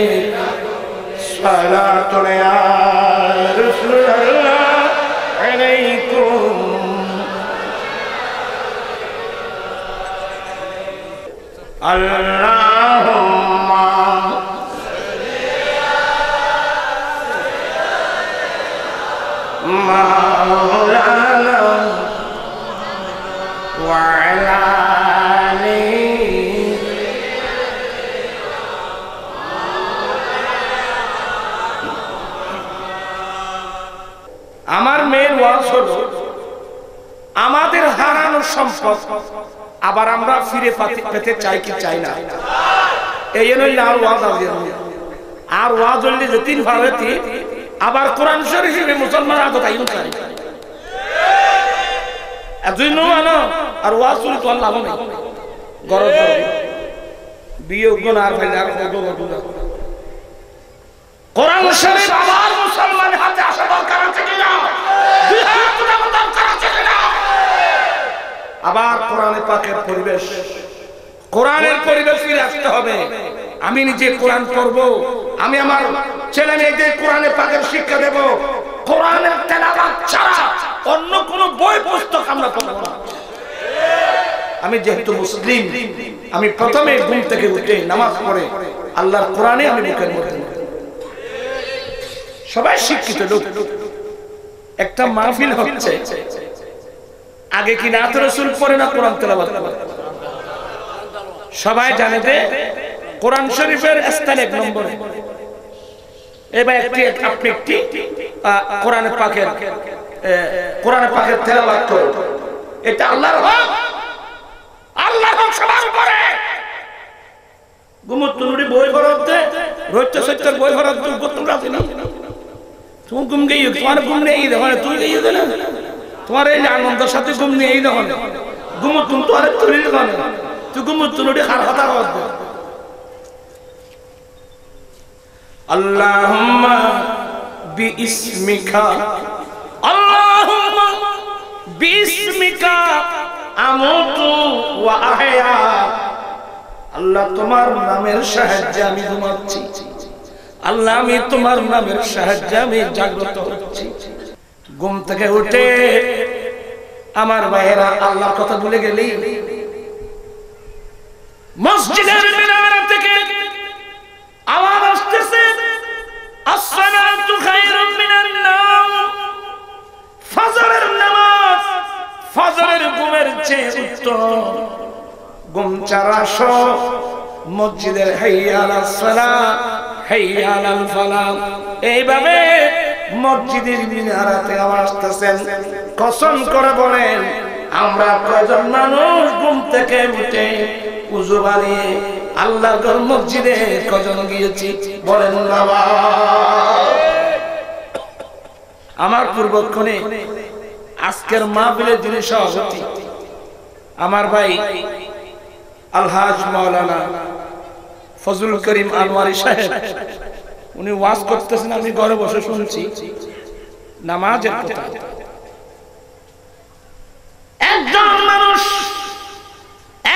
সালাতুন ইয়া রাসূলুল্লাহ আলাইকুম। আল্লাহুম্মা মাওলানা ওয়া আলা আলি। আমার মেয়ের ওয়াজ হলো আমাদের হারানো সম্পদ আবার আমরা ফিরে পেতে চাই কি চাই না। এই জন্য আর ওয়াজ আর ওয়াজ হলে যে তিন ভারতী আবার কোরআন শরীফে মুসলমান আদত আইন চাই এজন্য না। আর ওয়াজ শুরু তো আল্লাহ নেই গরজ বিয়ে গুণ আর ভাই আর কোরআন শরীফ আবার মুসলমানের হাতে আসা দরকার আছে কিনা? দুই হাত উঠানো দরকার আছে কিনা? আবার কোরআনে পাকের পরিবেশ, কোরআনের পরিবেশ ফিরে আসতে হবে। আমি নিজে কোরআন পড়ব, আমি আমার ছেলে মেয়েদের কোরআনে পাকের শিক্ষা দেব। কোরআনের তেলাওয়াত ছাড়া অন্য কোনো বই পুস্তক আমরা পড়ব না। আমি যেহেতু মুসলিম, আমি প্রথমে ঘুম থেকে উঠে নামাজ পড়ে আল্লাহর কোরআনে আমি মুখের মধ্যে। সবাই শিক্ষিত লোক, একটা মাহফিল হচ্ছে, আগে কি নাত রাসূল পড়ে না কোরআন তেলাওয়াত করে? সবাই জানে যে কোরআন শরীফের স্থান এক নম্বরে। এবার আপনি একটি কোরআন পাকের তেলাওয়াত করুন, এটা আল্লাহর হক। আল্লাহর হক সবার উপরে। গুমতুনুরি বই পড়তে রোজতে সত্যের বই পড়তে তোমরা জানো তুমি ঘুম গিয়ে তোমার ঘুম নেই দেখো তুই গিয়ে দে না তোমার এই আনন্দের সাথে ঘুম নেই দেখো গুমতুন তোর তুলি দেখো তুই গুমতুনুরি খার কথা করতে। আল্লাহুম্মা বিইসমিকা, আল্লাহুম্মা বিইসমিকা আমুতু ওয়া আহয়া। আল্লাহ তোমার নামের সাহায্যে আমি ঘুমাচ্ছি, আল্লাহ আমি তোমার নামের সাহায্যে আমি জাগ্রত হচ্ছি। ঘুম থেকে উঠে আমার ভাইয়েরা আল্লাহর কথা ভুলে গেলি মসজিদের মিনার থেকে আওয়াজ আসতেছে আসসালাতু খায়রুম মিনান নাওম। ফজরের নামাজ ফজরের ঘুমের চেয়ে উত্তম। ঘুম ছাড়াস মসজিদের হাইয়া আলাস সালাহ হাইয়া আলাল ফালাহ, এইভাবে মসজিদের মিনারাতে আসতেছেন, কসম করে বলেন আমরা কয়জন মানুষ ঘুম থেকে উঠে উযু বানিয়ে আল্লাহর ঘর মসজিদে কজন গিয়েছি বলেন না? আমার পূর্বক্ষণে আজকের মাহফিলের যিনি সভাপতি আমার ভাই আলহাজ মাওলানা ফজলুল করিম আনোয়ারি সাহেব, উনি ওয়াজ করতেছেন, আমি ঘরে বসে শুনছি নামাজের কথা। একজন মানুষ,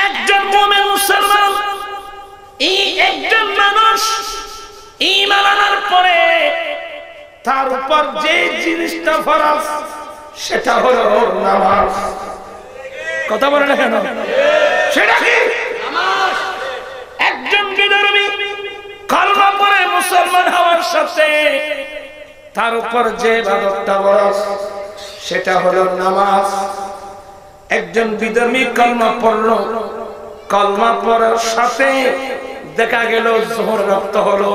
একজন মুমিন মুসলমান, এই একজন মানুষ ঈমান আনার পরে তার উপর যে জিনিসটা ফরজ সেটা হলো নামাজ। কথা বলে না কেন? সেটা কি নামাজ? একজন বিধর্মী কালমা পড়ে মুসলমান হওয়ার সাথে তার উপর যে ইবাদতটা ফরজ সেটা হলো নামাজ। একজন বিধর্মী কালমা পড়লো, কালমা পড়ার সাথে দেখা গেল যোহর রক্ত হলো,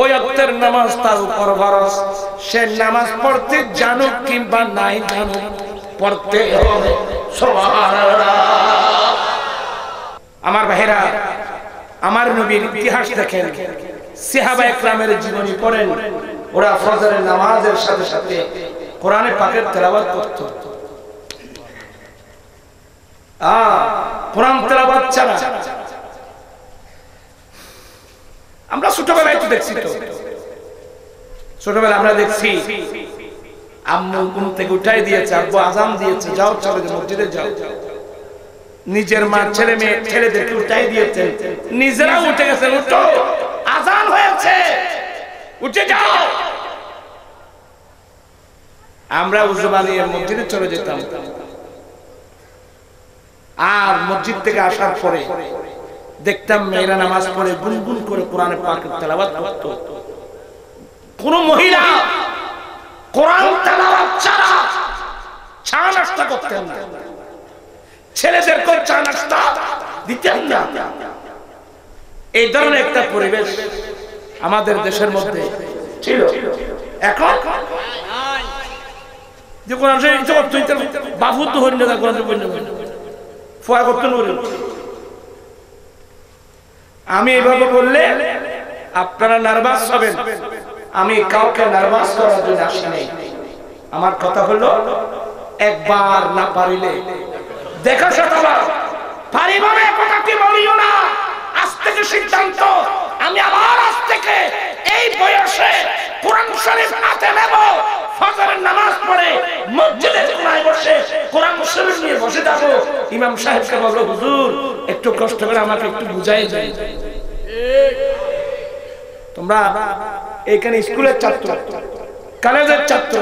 ওই ওয়াক্তের নামাজ তার উপর ফরজ। সে নামাজ পড়তে জানুক কিংবা নাই জানুক, পড়তে হবে। সুবহানাল্লাহ। আমার ভাইরা, আমার নবীর ইতিহাস দেখেন, সাহাবায়ে কেরামের জীবনী পড়েন, ওরা ফজরের নামাজের সাথে সাথে কোরআনে পাকের তেলাওয়াত করত। কোরআন তেলাওয়াত ছাড়া আমরা ছোটবেলায় তো দেখছি, তো ছোটবেলা আমরা দেখছি আম্মু ঘুম থেকে উঠাই দিয়েছে, আব্বু আজান দিয়েছে, যাও চলে যাও মসজিদে যাও। নিজের মা ছেলে মেয়ে ছেলেদেরকে উঠাই দিয়েছে, নিজেরা উঠে গেছে, উঠো আজান হয়েছে উঠে যাও। আমরা উযু বানিয়ে মসজিদে চলে যেতাম, আর মসজিদ থেকে আসার পরে দেখতাম মেয়েরা নামাজ পড়ে গুনগুন করে কোরআনে পাকের তেলাওয়াত করত। কোন মহিলা কোরআন তেলাওয়াত ছাড়া চা নাস্তা করতেন না, ছেলেদেরকে চা নাস্তা দিতেন না। এই ধরনের একটা পরিবেশ আমাদের দেশের মধ্যে ছিল। এখন যে কোরআন শরীফ তুই বাবু তো হইল না, কোরআন ফোয়া করতেন। আমি এইভাবে বললে আপনারা নার্ভাস হবেন, আমি কাউকে নার্ভাস করার জন্য আসি নাই। আমার কথা হলো একবার না পারিলে দেখা শতবার, পারিবারে কথা কি বলিও না। আজ থেকে সিদ্ধান্ত, আমি আবার আজ থেকে এই বয়সে কোরআন শরীফ হাতে নেব, ফজরের নামাজ পড়ে মসজিদে কোনায় বসে কোরআন শরীফ নিয়ে বসে যাবো। ইমাম সাহেবকে বলবো, হুজুর একটু কষ্ট করে আমাকে একটু বুঝাই দেন। তোমরা এইখানে স্কুলের ছাত্র, কলেজের ছাত্র,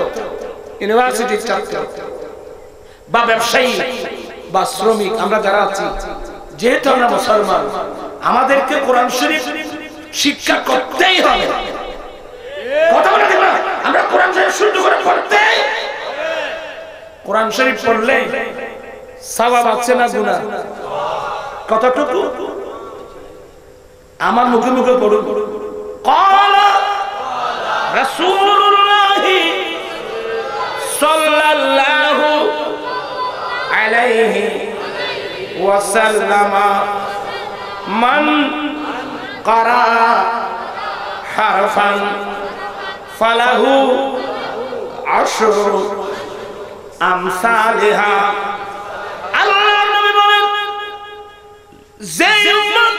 ইউনিভার্সিটির ছাত্র বা ব্যবসায়ী বা শ্রমিক, আমরা যারা আছি, যেহেতু আমরা মুসলমান, আমাদেরকে কোরআন শরীফ শিক্ষা করতেই হবে। কথা বলে দেখবা, আমরা কোরআন শরীফ শুদ্ধ করে পড়তে। কোরআন শরীফ পড়লে সওয়াব আছে না গুনাহ? কতটুকু? আমার মুখে মুখে পড়ুন, ক্বালা রাসূলুল্লাহ সাল্লাল্লাহু আলাইহি ওয়াসাল্লাম মান ক্বারা হারফান ফালাহু আশরু আমসালিহা। আল্লাহর নবী বলেন, যে উম্মত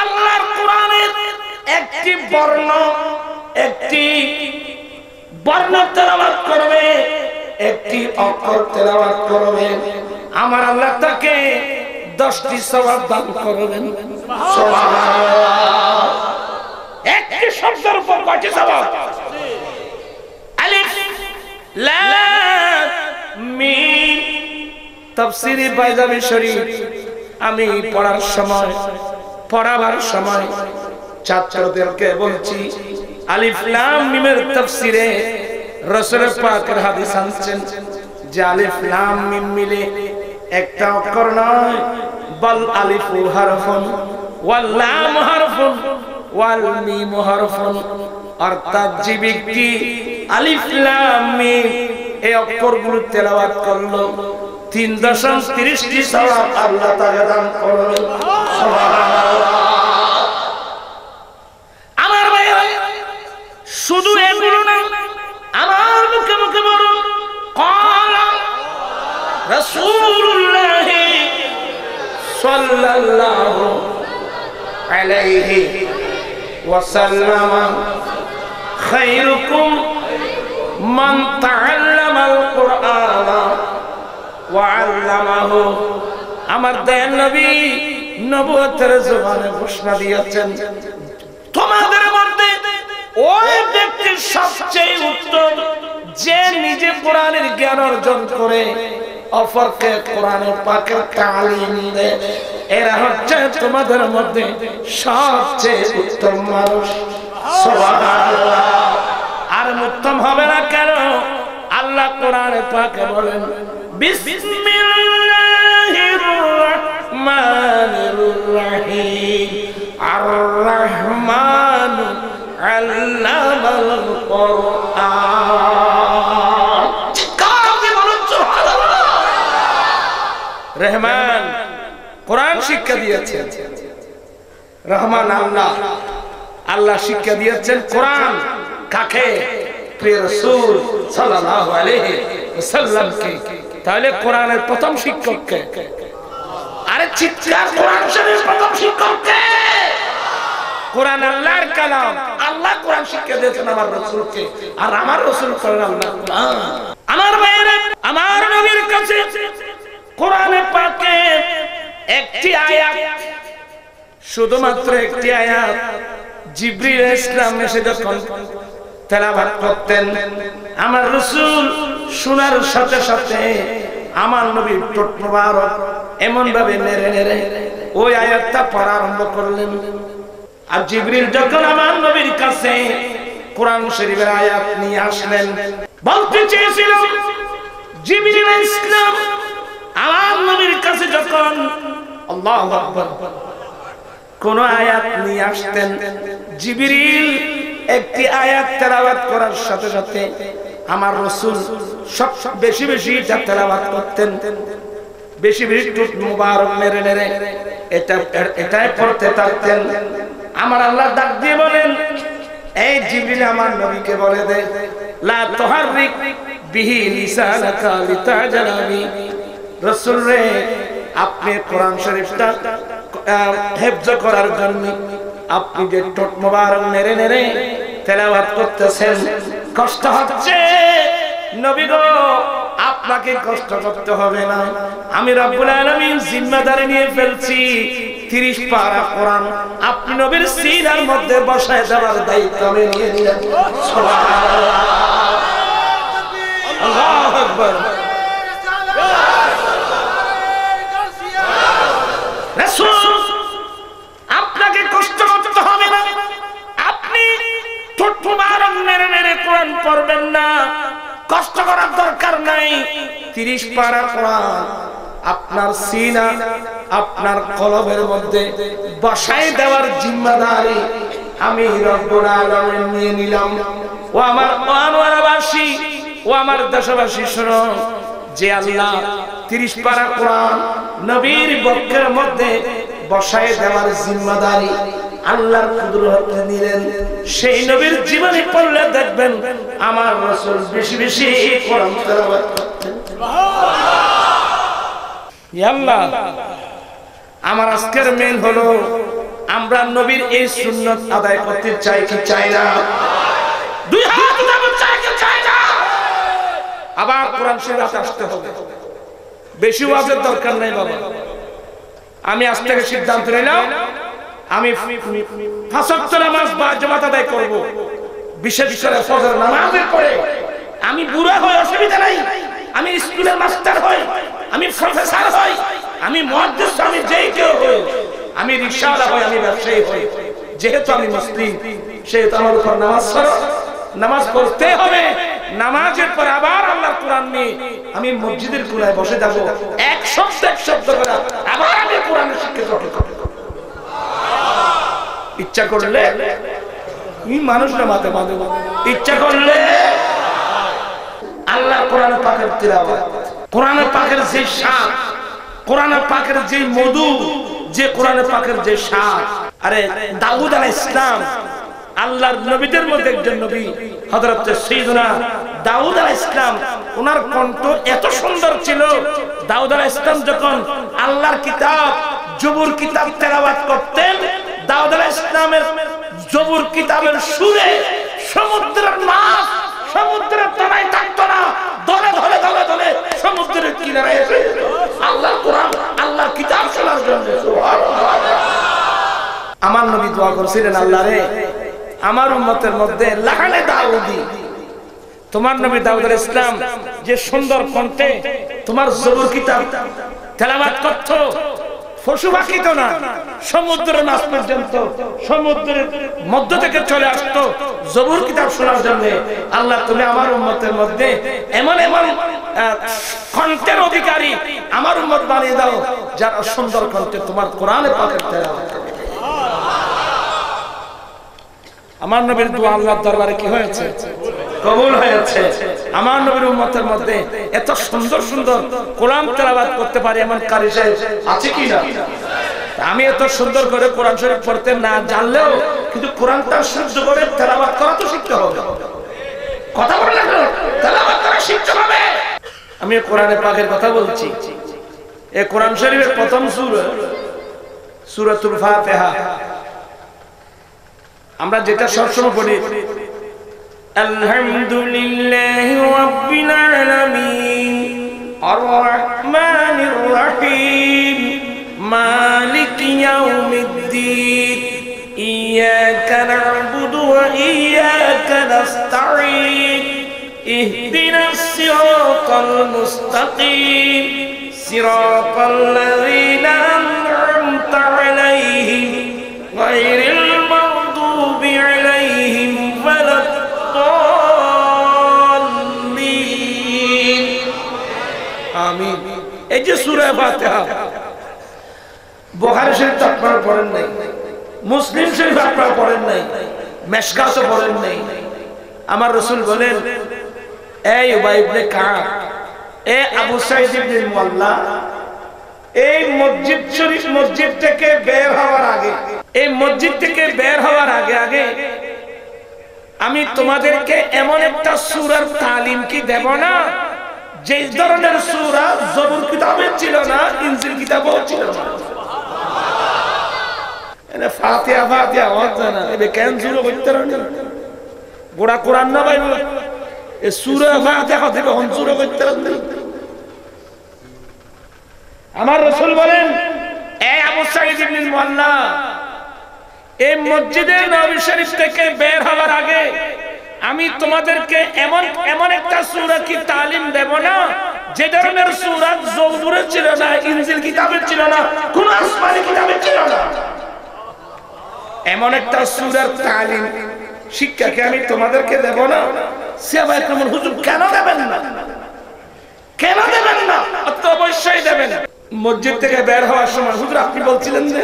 আল্লাহর কোরআনের একটি বর্ণ তেলাওয়াত করবে, একটি অক্ষর তেলাওয়াত করবে, আমার আল্লাহ তাকে 10টি সওয়াব দান করবেন। সুবহানাল্লাহ। একটি শব্দের উপর কয়টি সওয়াব? আলিফ লাম মিম। তাফসীরে বাইজাবি শরীফ আমি পড়াবার সময় ছাত্রদেরকে বলছি, আলিফ লাম মিমের তাফসীরে রাসূল পাকের হাদিস আনছেন যে আলিফ লাম মিম মিলে একটা অক্ষর নয়, বল আলিফু হারফুন ওয়াল লাম হারফুন ওয়াল মিম হরফুন, অর্থাৎ যে ব্যক্তি আলিফ লাম মিম এই অক্ষরগুলো তেলাওয়াত করলো 3.30টি সওয়াব আল্লাহ তাআলা দান করবেন। সুবহানাল্লাহ। আমার ভাই শুধু এগুলো না, আমার মুখে মুখে বলুন ক্বালা রাসূলুল্লাহ সাল্লাল্লাহু আলাইহি ওয়াসাল্লাম খায়রুকুম মান তাআল্লামাল কুরআনা ওয়া আল্লামাহু। আমার দয়াল নবী নবুয়তের জবানে ঘোষণা দিয়েছেন, তোমাদের মধ্যে ওই ব্যক্তি সবচেয়ে উত্তম যে নিজে কোরআনের জ্ঞান অর্জন করে অপরকে কোরআনের পাকের তালিম দেয়, এরা হচ্ছে তোমাদের মধ্যে সবচেয়ে উত্তম মানুষ। সুবহানাল্লাহ। আর উত্তম হবে না কেন? আল্লাহ কোরআনে পাকে বলেন বিসমিল্লাহির রাহমানির রাহিম আর রহমান আল্লামাল কুরআন। কাকে বলেন সুবহানাল্লাহ। রহমান কোরআন শিক্ষা দিয়েছেন, রহমান আল্লাহ, আল্লাহ শিক্ষা দিয়েছেন কোরআন কাকে? প্রিয় রাসূল সাল্লাল্লাহু আলাইহি ওয়াসাল্লামকে। তাহলে কোরআনের প্রথম শিক্ষক কে? আরে চিৎকার, কোরআন শরীফের প্রথম শিক্ষক কে? কোরআন আল্লাহর কালাম, আল্লাহ কোরআন শিক্ষা দিয়েছেন আমার রাসূলকে, আর আমার রাসূল করেন আল্লাহ কোরআন। আমার ভাইরা, আমার নবীর কাছে কোরআনে পাকে একটি আয়াত, শুধুমাত্র একটি আয়াত জিবরিল ইসলাম এসে যখন তেলাওয়াত করতেন, আমার রাসূল শোনার সাথে সাথে আমার নবীর ঠোঁট মোবারক এমন ভাবে নেড়ে নেড়ে ওই আয়াতটা পড়া আরম্ভ করলেন। আর জিবরিল যখন আমার নবীর কাছে কোরআন শরীফের আয়াত নিয়ে আসলেন, বলতে চেয়েছিল জিবরিল ইসলাম আমার নবীর কাছে যখন আল্লাহু আকবার কোন আয়াত নিয়ে আসতেন, জিবরিল একটি আয়াত তেলাওয়াত করার সাথে সাথে আমার রাসূল সব বেশি বেশি এটা তেলাওয়াত করতেন, বেশি বেশি ঠোঁট মোবারক নেড়ে নেড়ে এটাই পড়তে থাকতেন। আমার আল্লাহ ডাক দিয়ে বলেন, এই জিবরিল আমার নবীকে বলে দে লা তুহাররিক বিহি লিসানাকা লিতাজালা বি। রাসূল রে, আপনি কোরআন শরীফটা হেফজ করার জন্য আপনি যে ঠোঁট মোবারক নেড়ে নেড়ে তেলাওয়াত করতেছেন, কষ্ট হচ্ছে। নবী গো, আপনাকে কষ্ট করতে হবে না, আমি রব্বুল আলামিন জিম্মাদারি নিয়ে ফেলছি। 30 পারা কোরআন আপনি নবীর সিনার মধ্যে বসায় দেওয়ার দায়িত্ব আমি নিয়ে নিলাম। সুবহানাল্লাহ, আল্লাহু আকবার। রাসূল, আপনাকে কষ্ট করতে হবে না, আপনি ঠোঁট মোবারক নেড়ে নেড়ে কোরআন পড়বেন না, কষ্ট করার দরকার নাই। 30 পারা কোরআন আপনার সিনা, আপনার কলবের মধ্যে বসায় দেওয়ার জিম্মাদারি আমি রব্বুল আলামিন নিয়ে নিলাম। ও আমার আনোয়ারবাসী, ও আমার দেশবাসী, শোনো যে আল্লাহ 30 পারা কোরআন নবীর বক্ষের মধ্যে বসায় দেওয়ার জিম্মাদারি আল্লাহর কুদরতে নিলেন, সেই নবীর জীবনী পড়লে দেখবেন আমার রাসূল বেশি বেশি কোরআন তেলাওয়াত করতেন। ইয়া আল্লাহ, আমার আজকের মেন হলো আমরা নবীর এই সুন্নাত আদায় করতে চাই কি চাই না? দুই হাত উঠাবো, চাই কি চাই না? আবার কোরআন শরীফ আসতে হবে, বেশি ওয়াজের দরকার নাই বাবা। আমি আজ থেকে সিদ্ধান্ত নিলাম, আমি 5 ওয়াক্ত নামাজ বা জামাত আদায় করব, বিশেষ করে ফজর নামাজের পরে। আমি বুড়া হই, অসুবিধা নাই, আমি স্কুলের মাস্টার হই, আমি প্রফেসর হই, আমি মুহাদ্দিস, আমি যেই কেউ হই, আমি রিকশাওয়ালা হই, আমি ব্যবসায়ী হই, যেহেতু আমি মুসলিম সেহেতু আমার উপর নামাজ ফরজ, নামাজ পড়তে হবে। নামাজের পর আবার আল্লাহর কোরআন নিয়ে আমি মসজিদের কোণায় বসে যাব, এক শব্দ করে আবার আমি কোরআনের শিক্ষা গ্রহণ করব। ইচ্ছা করলে মানুষ না মাথা মাথা ইচ্ছা করলে আল্লাহ কোরআন পাকের তিলাওয়াত, কোরআন পাকের যে স্বাদ, কোরআন পাকের যে মধু, যে কোরআন পাকের যে স্বাদ। আরে দাউদ আলাইহিস সালাম আল্লাহর নবীদের মধ্যে একজন নবী, হযরত সাইয়্যিদুনা দাউদ আলাইহিস সালাম, ওনার কণ্ঠ এত সুন্দর ছিল। দাউদ আলাইহিস সালাম যখন আল্লাহর কিতাব জবুর কিতাব তেলাওয়াত করতেন, দাউদ আলাইহিস সালামের জবুর কিতাবের সুরে সমুদ্রের মাছ সমুদ্রের তলায় থাকতো না, দলে দলে দলে দলে সমুদ্রের কিনারে এসে আল্লাহর কোরআন আল্লাহর কিতাব শোনার জন্য। আমার নবী দোয়া করেছিলেন, আল্লাহ রে আমার উম্মতের মধ্যে লাগানে দাউদি, তোমার নবী দাউদ আলাইহিস সালাম যে সুন্দর কণ্ঠে তোমার জবুর কিতাব তেলাওয়াত করত, পশু পাখি তো না, সমুদ্রের মাছ পর্যন্ত সমুদ্রের মধ্য থেকে চলে আসতো জবুর কিতাব শোনার জন্য। আল্লাহ তুমি আমার উম্মতের মধ্যে এমন এমন কণ্ঠের অধিকারী আমার উম্মত বানিয়ে দাও যারা সুন্দর কণ্ঠে তোমার কোরআনে পাকের তেলাওয়াত করে। আমার নবীর দোয়া আল্লাহর দরবারে কি হয়েছে? কবুল হয়েছে। আমার নবীর উম্মতের মধ্যে এত সুন্দর সুন্দর কোরআন তেলাওয়াত করতে পারে এমন কারি সাহেব আছে কি না? আমি এত সুন্দর করে কোরআন শরীফ পড়তে না জানলেও কিন্তু কোরআনটা শুদ্ধ করে তেলাওয়াত করা তো শিখতে হবে। কথা বলেন না, তেলাওয়াত করা শিখতে হবে। আমি কোরআনে পাকের কথা বলছি। এই কোরআন শরীফের প্রথম সূরা সূরাতুল ফাতিহা, আমরা যেটা সবসময় পড়ি, আলহামদুলিল্লাহি রাব্বিল আলামিন আর রহমানির রহিম মালিকি ইয়াউমিদ্দিন ইয়াকা না'বুদু ওয়া ইয়াকা নাস্তাঈন ইহদিনাস সিরাতাল মুস্তাকিম সিরাতাল লাযীনা আন'আমতা আলাইহিম গায়রিল মাগদুবি আলাইহিম ওয়ালাদ-দাল্লিন। আমিন। এই যে সূরা ফাতিহা বুখারী শরীফ আপনারা পড়েন নাই, মুসলিম শরীফ আপনারা পড়েন নাই, মিশকাতও পড়েন নাই। আমার রাসূল বলেন, এই উবাই ইবনে কাব, এ আবু সাঈদ ইবনে মুআল্লা, এই মসজিদ শরীফ মসজিদ থেকে বের হওয়ার আগে, এই মসজিদ থেকে বের হওয়ার আগে আগে আমি তোমাদেরকে এমন একটা সূরার তালিম কি দেব না যে ধরনের সূরা জবুর কিতাবে ছিল না, ইনজিল কিতাবেও ছিল না। এনে ফাতিহা ফাতিহা হচ্ছে না, এবে কেন শুরু করতে না গোড়া কোরআন না ভাই, এই সূরা ফাতিহা থেকে হন শুরু করতে না। আমার রাসূল বলেন, এই আবু সাঈদ ইবনে মুআল্লা, এই মসজিদে নববী শরীফ থেকে বের হওয়ার আগে আমি তোমাদেরকে এমন এমন একটা সূরা কি তালিম দেব না যে ধরনের সূরা জবুরে ছিল না, ইনজিল কিতাবে ছিল না, কোন আসমানি কিতাবে ছিল না। এমন একটা সূরার তালিম শিক্ষা কি আমি তোমাদেরকে দেব না? সাহাবায়ে কেরাম, হুজুর কেন দেবেন না, কেন দেবেন না? অবশ্যই দেবেন। মসজিদ থেকে বের হওয়ার সময় হুজুর আপনি বলছিলেন যে,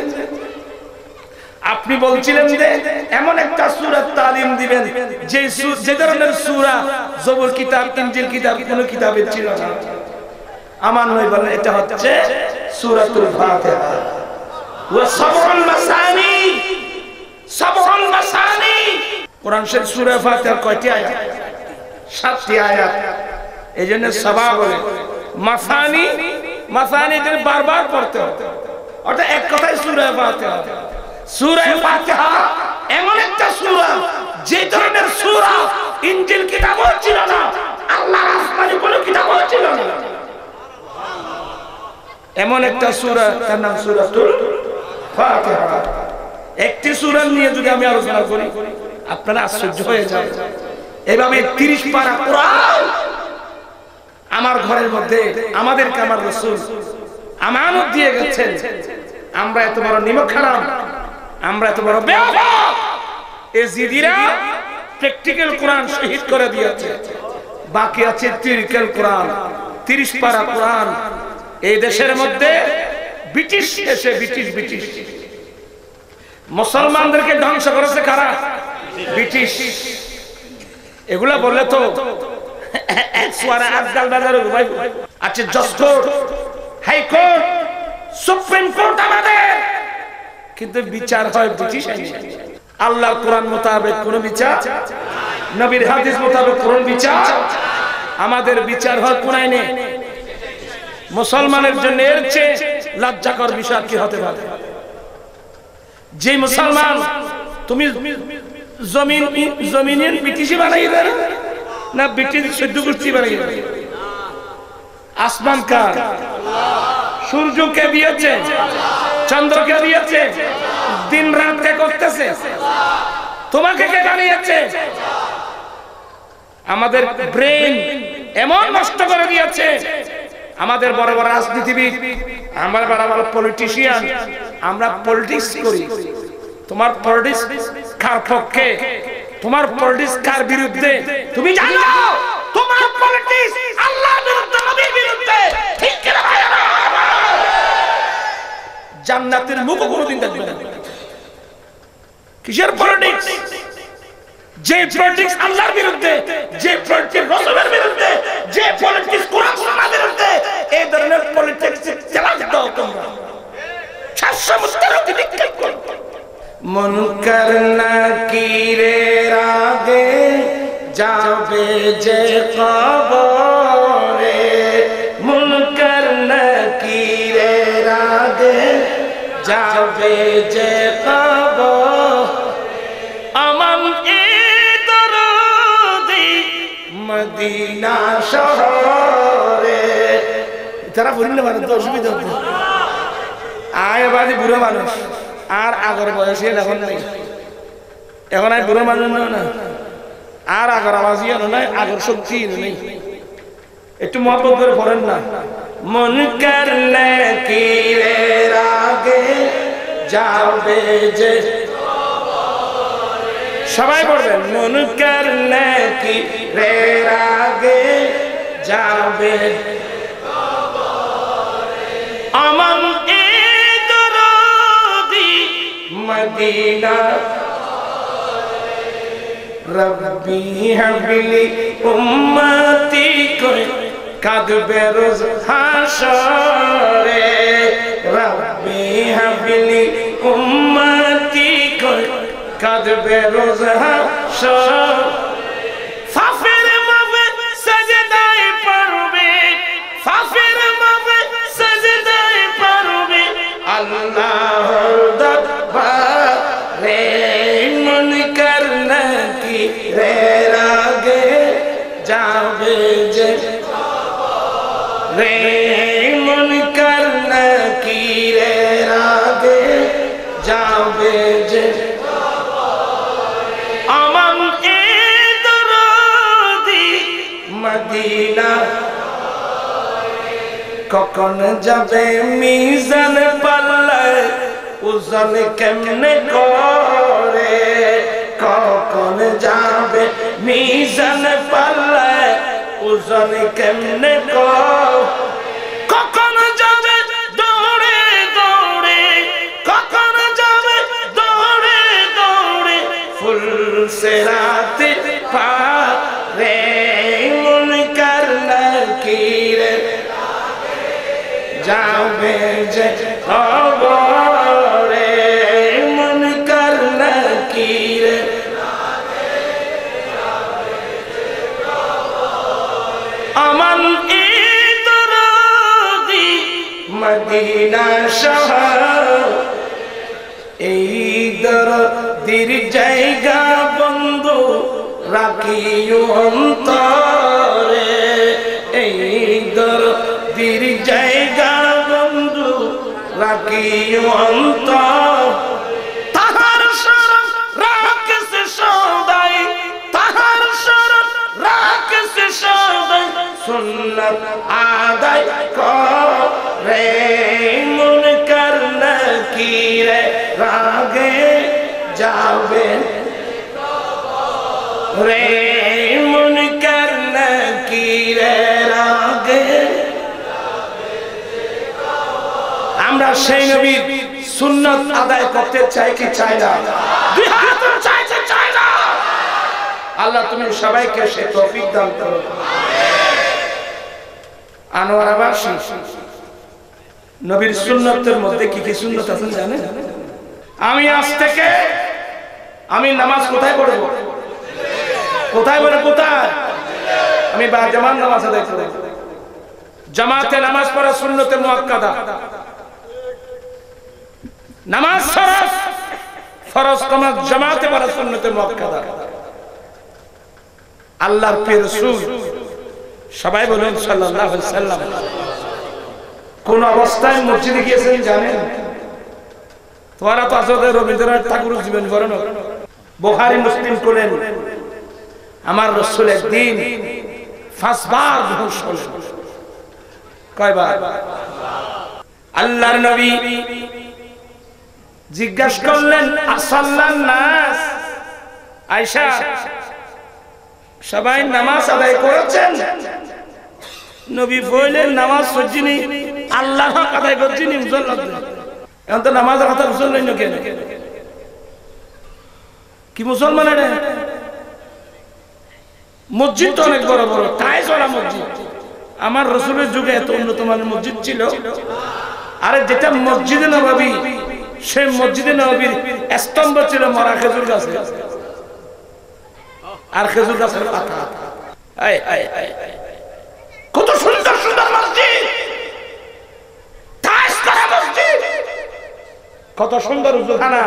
আপনি বলছিলেন যে এমন একটা সূরার তালিম দিবেন যে ধরনের সূরা জবুর কিতাব, ইনজিল কিতাব কোন কিতাবে ছিল না। আমার নবী বলেন, এটা হচ্ছে সূরাতুল ফাতিহা। ওয়া সাবউল মাসানি, সাবউল মাসানি। কোরআন শরীফ সূরা ফাতিহার কয়টি আয়াত? 7টি আয়াত। এইজন্য সাবা বলে। মাসানি, মাসানি এর বারবার পড়তে হবে, ওটা এক কথাই সূরা ফাতিহা। সূরা ফাতিহা এমন একটা সূরা যে ধরনের সূরা ইনজিল কিতাবও ছিল না, আল্লাহর আসমানি কোন কিতাবও ছিল না। এমন একটা সূরা, তার নাম সূরাতুল ফাতিহা। একটি সূরা নিয়ে যদি আমি আলোচনা করি আপনারা আশ্চর্য হয়ে যাবেন। এভাবে 30 পারা কোরআন আমার ঘরের মধ্যে আমাদেরকে আমার রাসূল আমানত দিয়ে গেছেন। আমরা এত বড় নিমক খারাপ, আমরা এত বড় বেয়াদব, এই জিদিরা প্র্যাকটিক্যাল কোরআন শহীদ করে দিয়েছে। বাকি আছে থিওরিক্যাল কোরআন, 30 পারা কোরআন। এই দেশের মধ্যে ব্রিটিশ এসে ব্রিটিশ মুসলমানদেরকে ধ্বংস করেছে কারা? ব্রিটিশ। এগুলা বললে তো আচ্ছা, জজ কোর্ট, হাইকোর্ট, সুপ্রিম কোর্ট আমাদের, কিন্তু বিচার হয় ব্রিটিশ আইনে। আল্লাহর কোরআন মোতাবেক কোন বিচার, নবীর হাদিস মোতাবেক কোন বিচার, আমাদের বিচার হয় কোন আইনে? মুসলমানের জন্য এর চেয়ে লজ্জাকর বিষয় কি হতে পারে? যে মুসলমান তুমি জমিনের ব্রিটিশই বানাই দেবে না ব্রিটিশ সহ্য গোষ্ঠী বানাই দেবে? আসমান কার? সূর্যকে দিয়েছে, চন্দ্রকে দিয়েছে, দিন রাত কে করতেছে? তোমাকে কে বানিয়েছে? আমাদের ব্রেন এমন নষ্ট করে দিয়েছে, আমাদের বড় বড় রাজনীতিবিদ, আমরা বড় বড় পলিটিশিয়ান, আমরা পলিটিক্স করি। তোমার পলিটিক্স কার পক্ষে, তোমার পলিটিক্স কার বিরুদ্ধে তুমি জানো? তোমার পলিটিক্স আল্লাহর বিরুদ্ধে, নবীর বিরুদ্ধে। ঠিক কি না ভাইরা? জান্নাতের মুখও কোনোদিন দেখবে না। কিসের পলিটিক্স? যে পলিটিক্স আল্লাহর বিরুদ্ধে, যে পলিটিক্স রাসূলের বিরুদ্ধে, যে পলিটিক্স কোরআন সুন্নাহর বিরুদ্ধে, এই ধরনের পলিটিক্স চালাতে দাও তোমরা। শাস্ত্র মুস্তারক নিক্ষেপ করো। মুনকার নাকিরের আগে যাবে যে কবরে, মুনকার নাকিরের আগে যাবে যে কবর, আমান এ দরদি মদিনা শহরে। তারা বললে মানে তো অসুবিধা হতো। আয় বাদে বুড়ো মানুষ আর আগর বয়সী এখন নাই, এখন আর বুড়ো মানুষ না, আর আগর আওয়াজই নাই, আগর শক্তি নেই। একটু মহব্বত করে পড়েন না। মন করলে কি রে আগে যাবে যে, সবাই পড়বেন। মন করলে কি রে আগে যাবে আমান এ দরদি মদিনা, রব্বি হাবলি উম্মতি কই কাঁদবে রোজ হাসরে, রব্বি হাবলি উম্মতি কই কাঁদবে রোজ হাসর। ফাফের মাবে সাজদায় পড়বে, ফাফের মাবে সাজদায় পড়বে আল্লাহর দরবারে। মন করলে কি রে আগে যাবে যে রে, মন করলে কি রে আগে যাবে যে আমান এ দরদি মদিনা। কখন যাবে মিজান পাল্লায় ওজন কেমনে করে, কখন যাবে মিজান পাল্লায় ওজন কেমনে করে, কখন যাবে দৌড়ে দৌড়ে, কখন যাবে দৌড়ে দৌড়ে ফুল সেরাতে পারে। মন করলে কি রে যাবে যে খবরে, মন করলে কি রে আমান এ দরদি মদিনা শহর। এই দরদির জায়গা বন্ধু রাখিও অন্তরে, এই দরদির জায়গা বন্ধু রাখিও অন্তর। তাহার শরণ রাখছে সদাই, তাহার শরণ রাখছে সদাই, সুন্নাত আদায় করে। মন করলে কি রে রাগে যাবে রে, মন করলে কি রে রাগে। আমরা সেই নবীর সুন্নাত আদায় করতে চায় কি চায় না? দুই হাত চায় কি চায় না? আল্লাহ তুমি সবাইকে সে তৌফিক দান করো। আনোয়ার আবাসী নবীর সুন্নতের মধ্যে কি কি সুন্নত আছে জানেন? আমি আজ থেকে আমি নামাজ কোথায় পড়ব? কোথায় পড়ব? কোথায়? আমি বা জামাত নামাজ আদায় করব। জামাতে নামাজ পড়া সুন্নতে মুআক্কাদা। নামাজ ফরজ, ফরজ নামাজ জামাতে পড়া সুন্নতে মুআক্কাদা। আল্লাহর প্রিয় রাসূল সবাই বলুন সাল্লাল্লাহু আলাইহি ওয়াসাল্লাম কোন অবস্থায় মসজিদে গিয়েছেন জানেন? তোরা তো আসলে রবীন্দ্রনাথ ঠাকুর জীবন বর্ণনা বুখারী মুসলিম করেন আমার রাসূল একদিন 5 বার ঘুষ করলেন। কয়বার? আল্লাহর নবী জিজ্ঞাসা করলেন আসাল্লান নাস, আয়েশা সবাই নামাজ আদায় করেছেন? নবী বললেন নামাজ পড়ছিনি, আল্লাহ আদায় করছিনি, মুসলমান এখন তো নামাজের কথা মুসলমান কেন? কি মুসলমান? মসজিদ তো অনেক বড় বড়, তাই চলা মসজিদ। আমার রাসূলের যুগে এত উন্নত মানের মসজিদ ছিল। আরে যেটা মসজিদে নববী, সেই মসজিদে নববীর স্তম্ভ ছিল মরা খেজুর গাছে আর খেজুর গাছের পাতা। কত সুন্দর সুন্দর মসজিদ, তাজ করা মসজিদ, কত সুন্দর উজুখানা,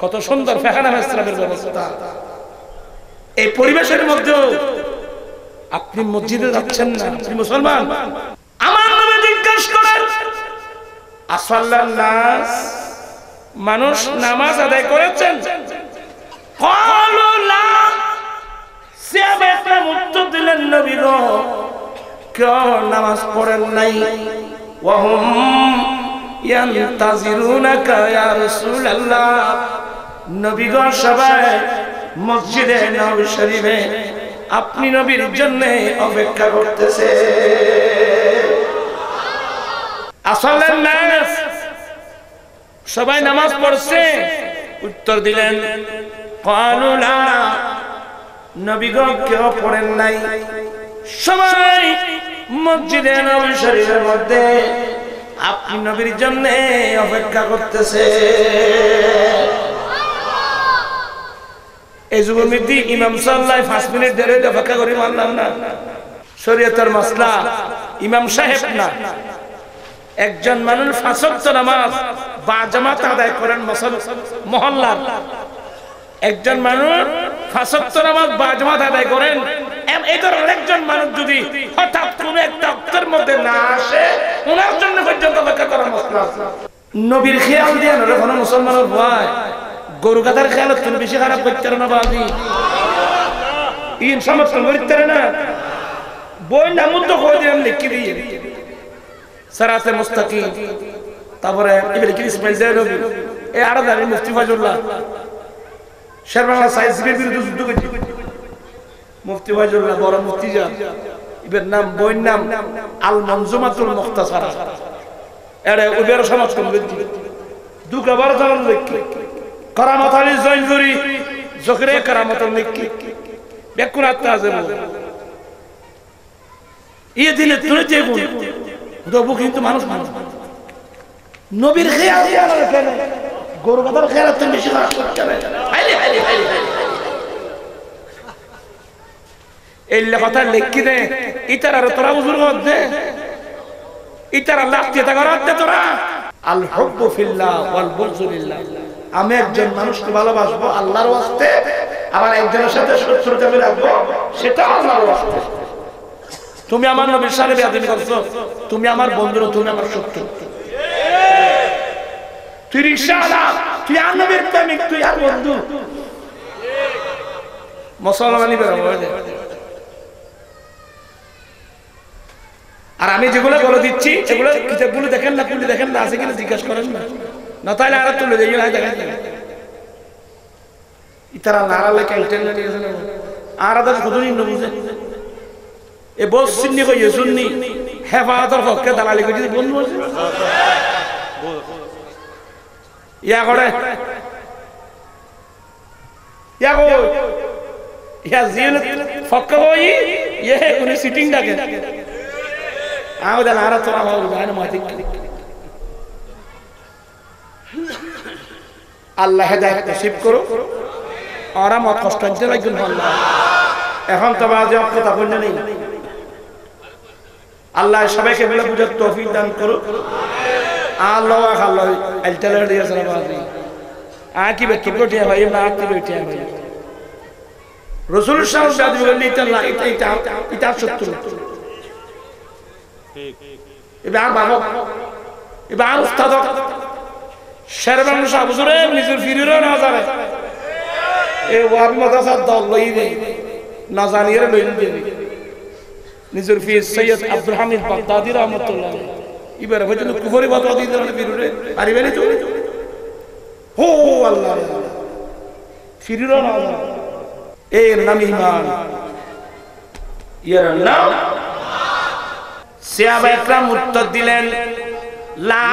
কত সুন্দর ফেখানা মেসরাবের ব্যবস্থা। এই পরিবেশের মধ্যে আপনি মসজিদে যাচ্ছেন না, আপনি মুসলমান? আমার নবী জিজ্ঞাসা করেন আসাল্লান নাস, মানুষ নামাজ আদায় করেছেন? ক্বালু লা, সাহাবা একরাম উত্তর দিলেন নবী গো কেউ নামাজ পড়েন নাই। ওয়া হুম ইয়ানতাজিরুনাকা ইয়া রাসূলুল্লাহ, নবী গো সবাই মসজিদে নববী শরীফে আপনি নবীর জন্য অপেক্ষা করতেছে। আসাল্লান নাস, সবাই নামাজ পড়ছে? উত্তর দিলেন ক্বালু লা, নবী গো কেউ পড়েন নাই। সবাই মসজিদে নববী শরীফের মধ্যে আপনি নবীর জন্য অপেক্ষা করতেছে। এই যুগের মধ্যে ইমাম সাল্লাল্লাহু 5 মিনিট ধরে অপেক্ষা করি মানলাম না। শরীয়তের মাসলা ইমাম সাহেব না, একজন মানুষ 5 ওয়াক্ত নামাজ বা জামাত আদায় করেন মহল্লার, একজন মানুষ 5 ওয়াক্ত নামাজ বা জামাত আদায় করেন, এই ধরনের একজন মানুষ যদি হঠাৎ কোন একটা ওয়াক্তের মধ্যে না আসে, ওনার জন্য পর্যন্ত অপেক্ষা করার মাসলা। নবীর খেয়াল দিয়ে না কোনো মুসলমানের ভয়, গরু গাধার খেয়াল তুমি বেশি খারাপ করতে না বাবি ইন সমর্থন করতে না। বই নাম তো হয়ে দিলাম লিখি দিয়ে সারাতে মুস্তাকিম, তারপরে ইবনে ইসমাইল জায়নবী, এই আরো দাঁড়িয়ে মুফতি ফাজুল্লাহ শেরবাংলা সাইন্সের বিরুদ্ধে যুদ্ধ করছে। মুফতি ফাজুল্লাহ বড় মুফতি যান, ইবের নাম বইয়ের নাম আল মনজুমাতুল মুখতাসারা, এরে উবের সমর্থন করছে। দুকাবার জানান লিখি কারামাত আলী জয়নজুরি জখরে কারামাত লিখি বেকুনাত তাজেব এই দিনে তুলে দেবো দেবো, কিন্তু মানুষ মানুষ নবীর খেয়াল কেন গরু গাধার খেয়াল তুমি বেশি খারাপ করতে হবে। এই কথা লিখি দে ইতার আর তোরা বুঝুর মধ্যে ইতার আল্লাহ চিন্তা করাতে তোরা আল হুব্বু ফিল্লাহ ওয়াল বুগযু লিল্লাহ। আমি একজন মানুষকে ভালোবাসবো আল্লাহর ওয়াস্তে, আবার একজনের সাথে শত্রুতা আমি রাখবো সেটা আল্লাহর ওয়াস্তে। তুমি আমার নবীর সাথে বেয়াদবি করছো, তুমি আমার বন্ধু, তুমি আমার শত্রু। তুই রিকশাওয়ালা, তুই আর নবীর প্রেমিক, তুই আর বন্ধু। মুসলমানি বেরোবো। আর আমি যেগুলো বলে দিচ্ছি এগুলো কিতাবগুলো দেখেন না, খুলে দেখেন না আছে কিনা জিজ্ঞাসা করেন না, তাহলে আর তুলে দেই না দেখেন। ইতারা নারালে ক্যান্টেন না নিয়েছেন আর আদার কতদিন না বুঝে এ বস সিন্নি কই শুননি হেফাজতের পক্ষে দালালি করে বন্ধু আছে। ইয়া করে ইয়া কই ইয়া জিন ফক্কা কই ইয়ে উনি সিটিং ডাকে আও দা লারা তোরা বাবু জানে মাতিক আল্লাহ হেদায়েত নসিব করো আর মত কষ্ট দিতে লাগবে আল্লাহ এখন তো বাজে কথা বললে নেই আল্লাহ সবাইকে মিলে বুঝার তৌফিক দান করো আল্লাহ আল্লাহ আলতালা দিয়ে সালাম আলাইহি আকি বে কিবটিয়া ভাই না আকি বেটিয়া ভাই রাসূল সাল্লাল্লাহু আলাইহি ওয়াসাল্লাম এটা সত্য ঠিক এবার বাবা এবার উস্তাদ শেরবান সাহেব হুজুরে নিজের ফিরিরও না জানে এই ওয়াবি মাদ্রাসা দল লই দে না জানিয়ে লই দে নিজের ফির সৈয়দ আব্দুল হামিদ বাগদাদি রহমাতুল্লাহ এবারে হয়তো কুফরি বাতওয়া দিয়ে দিলেন ফিরিরে পারিবে না তো হো আল্লাহ ফিরিরও না জানে এর নাম ঈমান এর নাম সাহাবা একরাম উত্তর দিলেন লা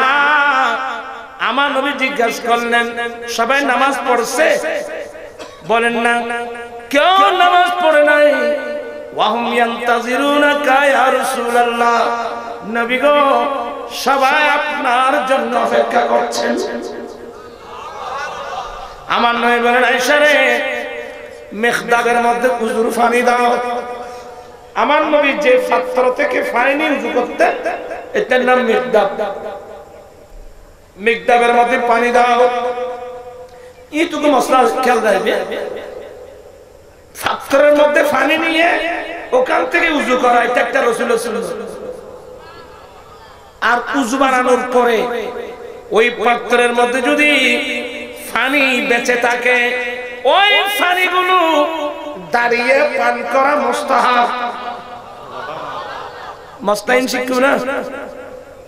আমার নবী জিজ্ঞাসা করলেন সবাই নামাজ পড়ছে বলেন না কেউ নামাজ পড়ে নাই ওয়াহুম ইয়ান্তাজিরুনাকা ইয়া রাসূলুল্লাহ নবী গো সবাই আপনার জন্য অপেক্ষা করছেন আমার নবী বলেন আয়েশা রে মিখদাবের মধ্যে উজুর পানি দাও আমার নবী যে পাত্র থেকে পানি উজু করতেন এটার নাম মিখদাব মিকদাবের মধ্যে পানি দাও এইটুকু মশলা খেয়াল রাখবে পাত্রের মধ্যে পানি নিয়ে ওখান থেকে উজু করা এটা একটা রাসূলের সুন্নাত আর উজু বানানোর পরে ওই পাত্রের মধ্যে যদি পানি বেঁচে থাকে ওই পানিগুলো দাঁড়িয়ে পান করা মুস্তাহাব মুস্তাহিন শিখু না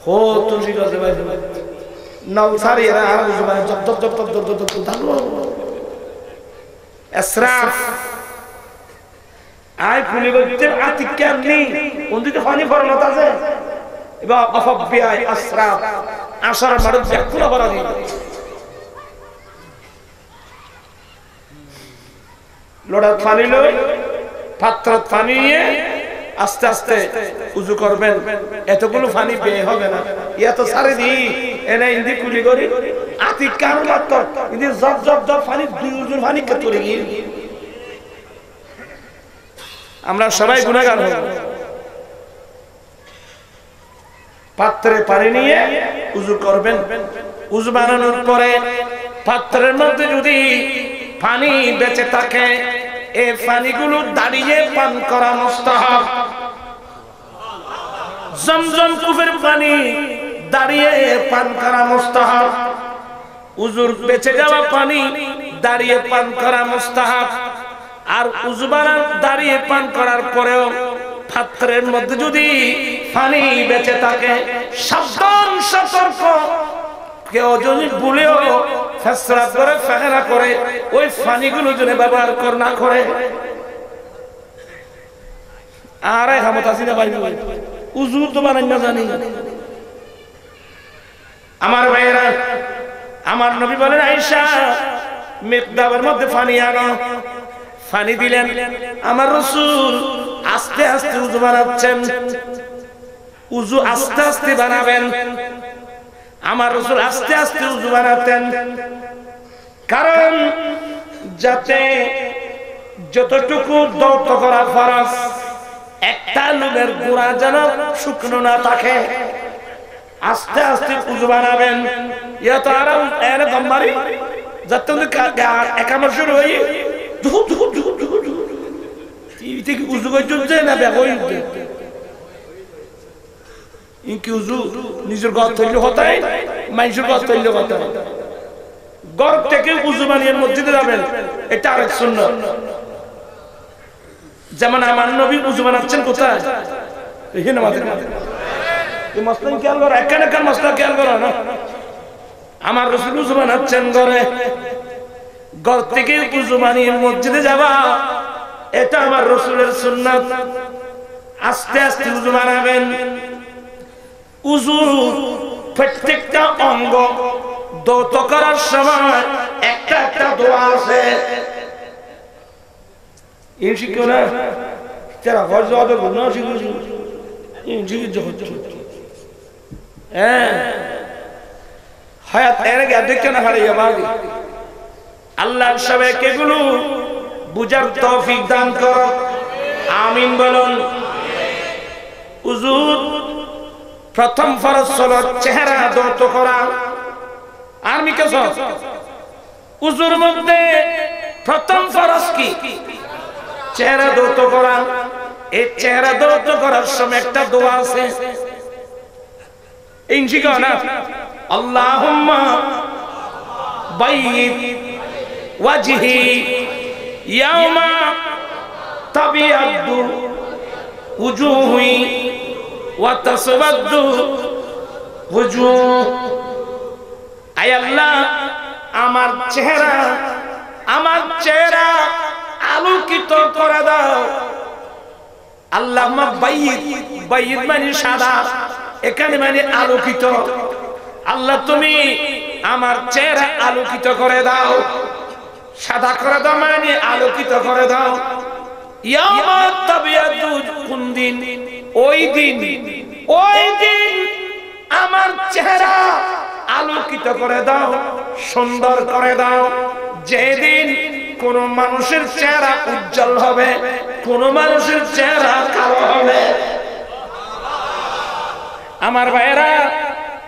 হো তুই কাছে ভাই নওসারি এরা উজু বানায় job job job job job job থাকলো ইসরাফ আই ফুলি বলতে আতিক কেমনি ওদিকে পানি ফরনত আছে এবা আফবিআই ইসরাফ আশার মারদ দেখুন বড় দিন লোড়া পানি লই পাত্র পানি নিয়ে আস্তে আস্তে উজু করবেন এতগুলো পানি বের হবে না ইয়া তো সারে দি এনে ইন্দি কুলি করি আতি কার মাত্র ইন্দি জব জব জব পানি দুই উজুর পানি কে তোরে গিয়ে আমরা সবাই গুনাহগার হব পাত্রে পানি নিয়ে উজু করবেন উজু বানানোর পরে পাত্রের মধ্যে যদি পানি বেঁচে থাকে এই পানিগুলো দাঁড়িয়ে পান করা মুস্তাহাব জমজম কূপের পানি দাঁড়িয়ে পান করা মুস্তাহাব উজুর বেঁচে যাওয়া পানি দাঁড়িয়ে পান করা মুস্তাহাব আর উজু বানান দাঁড়িয়ে পান করার পরেও পাত্রের মধ্যে যদি পানি বেঁচে থাকে সাবধান সতর্ক কেউ যদি ভুলেও ফেসরা করে ফেরা করে ওই পানিগুলো যদি ব্যবহার না করে আরে হামত আসি না ভাই উজু তো বানাই না জানি আমার ভাইয়েরা আমার নবী বলেন আয়েশা মিকদাবের মধ্যে পানি আনো পানি দিলেন আমার রাসূল আস্তে আস্তে উজু বানাচ্ছেন উজু আস্তে আস্তে বানাবেন আমার রাসূল আস্তে আস্তে উজু বানাতেন কারণ যাতে যতটুকু দৌত করা ফরজ একটা লুমের গোড়া যেন শুকনো না থাকে আস্তে আস্তে উজু বানাবেন ইয়া তো আর এর গম্বারি যাতে একামর শুরু হই ধু ধু ধু ধু ধু ইতে কি উজু করতে না বেগই ইনকি উজু নিজের ঘর তৈরি হতাই মানুষের ঘর তৈরি হতাই ঘর থেকে উজু বানিয়ে মসজিদে যাবেন এটা আরেক সুন্নাত যেমন আমার নবী উজু বানাচ্ছেন কোথায় এই নামাজের মধ্যে এই মসজিদ খেয়াল করো এখানে কার মসজিদ খেয়াল করো না আমার রাসূল উজু বানাচ্ছেন ঘরে ঘর থেকে উজু বানিয়ে মসজিদে যাওয়া এটা আমার রাসূলের সুন্নাত আস্তে আস্তে উজু বানাবেন উজু প্রত্যেকটা অঙ্গ দৌত করার সময় একটা একটা দোয়া আছে। এই শিখো না তেরা ঘর যাওয়া তো না শিখো হায়াত এর আগে দেখে না হারিয়ে বাদি আল্লাহ সবাইকে এগুলো বুঝার তৌফিক দান করো, আমিন বলুন। হুজুর প্রথম ফরজ হলো চেহারা দৌত করা। আর্মি কে সব হুজুর মধ্যে প্রথম ফরজ কি? চেহারা দৌত করা। এই চেহারা দৌত করার সময় একটা দোয়া আছে, ইনশিকা না, আল্লাহুম্মা বাইয়িদ ওয়াজহি ইয়াওমা তাবিয়াদ্দু উজুহি ওয়া তাসওয়াদ্দু উজুহ। আয় আল্লাহ আমার চেহারা আলোকিত করে দাও। আল্লাহুম্মা বাইয়িদ মানে সাদা, এখানে মানে আলোকিত। আল্লাহ তুমি আমার চেহারা আলোকিত করে দাও, সাদা করে দাও মানে আলোকিত করে দাও। ইয়াউমা তাবিয়াদু, কোন দিন? ওই দিন আমার চেহারা আলোকিত করে দাও, সুন্দর করে দাও, যেদিন কোন মানুষের চেহারা উজ্জ্বল হবে, কোন মানুষের চেহারা কালো হবে। আমার ভাইয়েরা,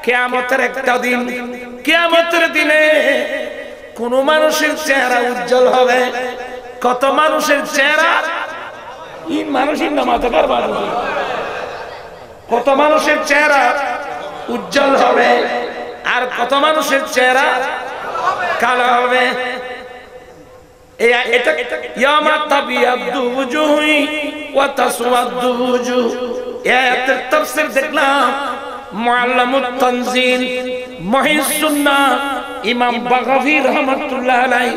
কিয়ামতের একটা দিন, কিয়ামতের দিনে কোন মানুষের চেহারা উজ্জ্বল হবে। কত মানুষের চেহারা মানুষের না মাথা কারবার, কত মানুষের চেহারা উজ্জ্বল হবে আর কত মানুষের চেহারা কালো হবে। এটা ইয়ামা তাবিয়াদু উজুহি ওয়া তাসওয়াদু উজুহ। এর তাফসীর দেখলাম মুআল্লামুত তানজিল মুহিস সুন্নাহ ইমাম বাগাভী রাহমাতুল্লাহ আলাইহি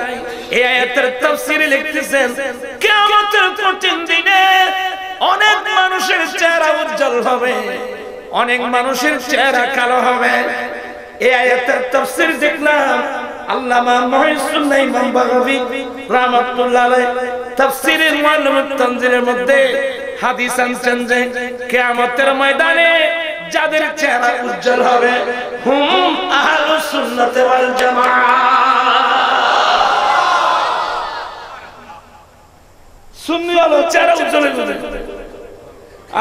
এই আয়াতের তাফসীরে লিখতেছেন, কিয়ামতের কঠিন দিনে অনেক মানুষের চেহারা উজ্জ্বল হবে, অনেক মানুষের চেহারা কালো হবে। এই আয়াতের তাফসীর দেখলাম আল্লামা মুহিস সুন্নাহ ইমাম বাগাভী রাহমাতুল্লাহ আলাইহি তাফসীরে মুআল্লামুত তানজিলের মধ্যে হাদিস আনছেন যে কিয়ামতের ময়দানে যাদের চেহারা উজ্জ্বল হবে হুম আহলুস সুন্নাত ওয়াল জামাআহ। সুন্নি হলো চেহারা উজ্জ্বল হবে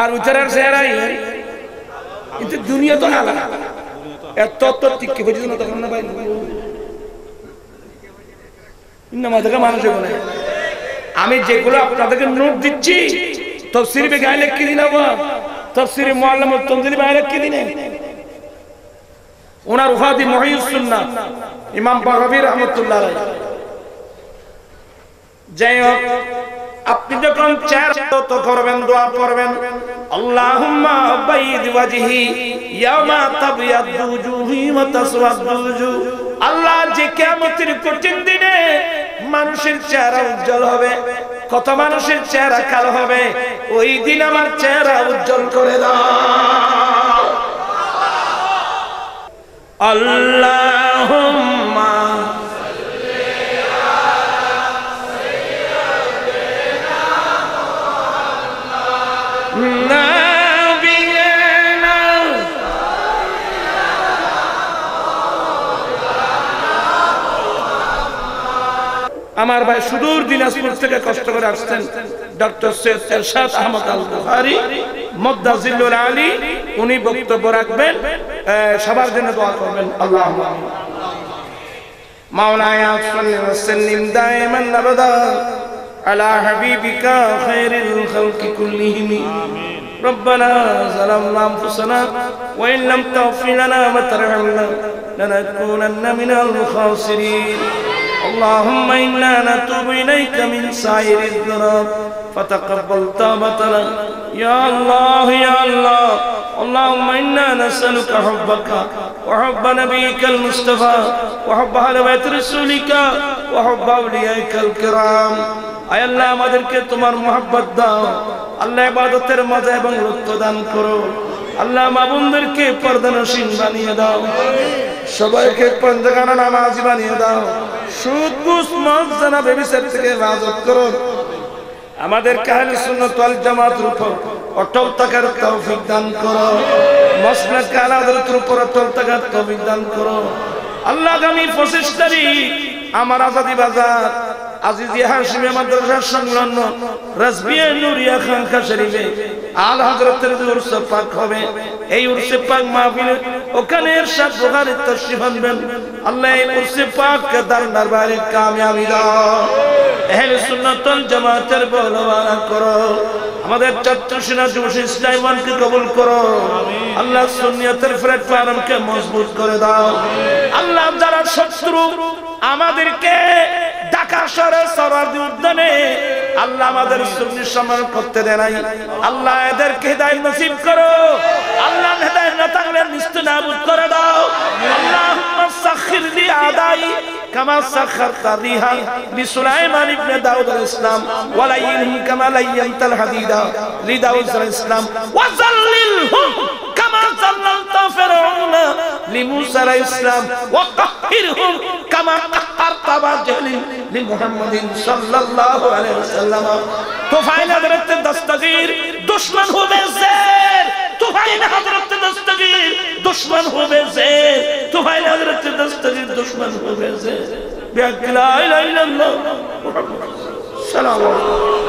আর উজ্জ্বলের চেহারাই কিন্তু দুনিয়া তো আলাদা। এত তো ঠিক কি বুঝিস না তখন না ভাই নামাজের মানুষে বলে আমি যেগুলো আপনাদেরকে নোট দিচ্ছি তাফসীর বে গায়ে লিখে দিলাম, তাফসীরে মুআল্লামুত তানজিল বাইরে লিখে দিনে ওনার উফাদি মুহিস সুন্নাহ ইমাম বাগাভী রাহমাতুল্লাহ আলাইহি। যাই হোক, আপনি যখন চেহারা তো করবেন, দোয়া করবেন আল্লাহুম্মা বাইয়িদ ওয়াজহি ইয়াওমা তাবিয়াদু উজুহি ওয়া তাসওয়াদু উজুহ। আল্লাহ যে কিয়ামতের কঠিন দিনে মানুষের চেহারা উজ্জ্বল হবে, কত মানুষের চেহারা কালো হবে, ওই দিন আমার চেহারা উজ্জ্বল করে দাও। আল্লাহুম্মা আমার ভাই সুদূর দিনাজপুর থেকে কষ্ট করে আসছেন ডক্টর সৈয়দ এরশাদ আহমদ আল বুখারী মুদ্দাজিলুল আলী, উনি বক্তব্য রাখবেন, সবার জন্য দোয়া করবেন। আল্লাহুম্মা আমিন। মাওলানা সাল্লি ওয়া সাল্লিম দাইমান আবাদা আলা হাবিবিকা খায়রিল খালকি কুল্লিহিম। আমিন। ربنا ظلمنا أنفسنا وإن لم تغفر لنا وترحمنا لنكونن من الخاسرين. اللهم إنا نتوب إليك من سائر الذنوب فتقبل توبتنا يا الله يا الله. اللهم إنا نسألك حبك وحب نبيك المصطفى وحب أهل بيت رسولك وحب أوليائك الكرام. আয় আল্লাহ আমাদেরকে তোমার মোহাব্বত দাও, আল্লাহ ইবাদতের মজা এবং লুৎফ দান করো, আল্লাহ মা বোনদেরকে পর্দানশীল বানিয়ে দাও, সবাইকে পঞ্চগানা নামাজি বানিয়ে দাও সুদ ঘুষ মদ জেনা ব্যভিচার থেকে হেফাজত করো আমাদের আহলে সুন্নাত ওয়াল জামাতের উপর অটল থাকার তৌফিক দান করো মাসলাক আলাদার উপর অটল থাকার তৌফিক দান করো আল্লাহ আগামী 25 তারিখ আমার আজাদি বাজার আজিজিয়া হাশিমিয়া মাদ্রাসার সংলগ্ন রাজবিয়া নুরিয়া খানকা শরীফে আল হযরতের উরসে পাক হবে এই উরসে পাক মাহফিলে ওখানে ইরশাদ বুখারী তাশরীফ আনবেন আল্লাহ এই উরসে পাককে দরবারে কামিয়াবি দাও আহলে সুন্নাত ওয়াল জামাতের বলওয়ানা করো আমাদের চতুর্শিনা যুবশ ইসলামকে কবুল করো আল্লাহ সুন্নিয়তের প্ল্যাটফর্মকে মজবুত করে দাও আল্লাহ যারা শত্রু আমাদেরকে ঢাকা শহরের সরারদি উদ্যানে আল্লাহ আমাদের সুন্নি সম্মান করতে দেয় নাই আল্লাহ এদেরকে হিদায়াত নসিব করো আল্লাহ হিদায়াত না থাকলে নিস্তেনাবুদ করে দাও আল্লাহুম্মা সাখির লি আদাই কামা সাখারতা রিহা লিসুলাইমান ইবনে দাউদ আলাইহিস সালাম ওয়া লাইনহুম কামা লাইয়ানতাল হাদিদা লিদাউদ আলাইহিস সালাম ওয়া যাল্লিলহুম কামা যাল্লালতা ফিরআউনা লিমূসা আলাইহিস সালাম ওয়া কাহিরহুম কামা কাহারতা বাজলিন লিমুহাম্মাদিন সাল্লাল্লাহু আলাইহি ওয়াসাল্লাম তুফাইল হযরত দস্তগীর দুশমন হবে জের তুফাইল হযরত দস্তগীর দুশমন হবে জের তুফাইল হযরত দস্তগীর দুশমন হবে জের লা ইলাহা ইল্লাল্লাহ মুহাম্মাদুর রাসূলুল্লাহ সাল্লাল্লাহু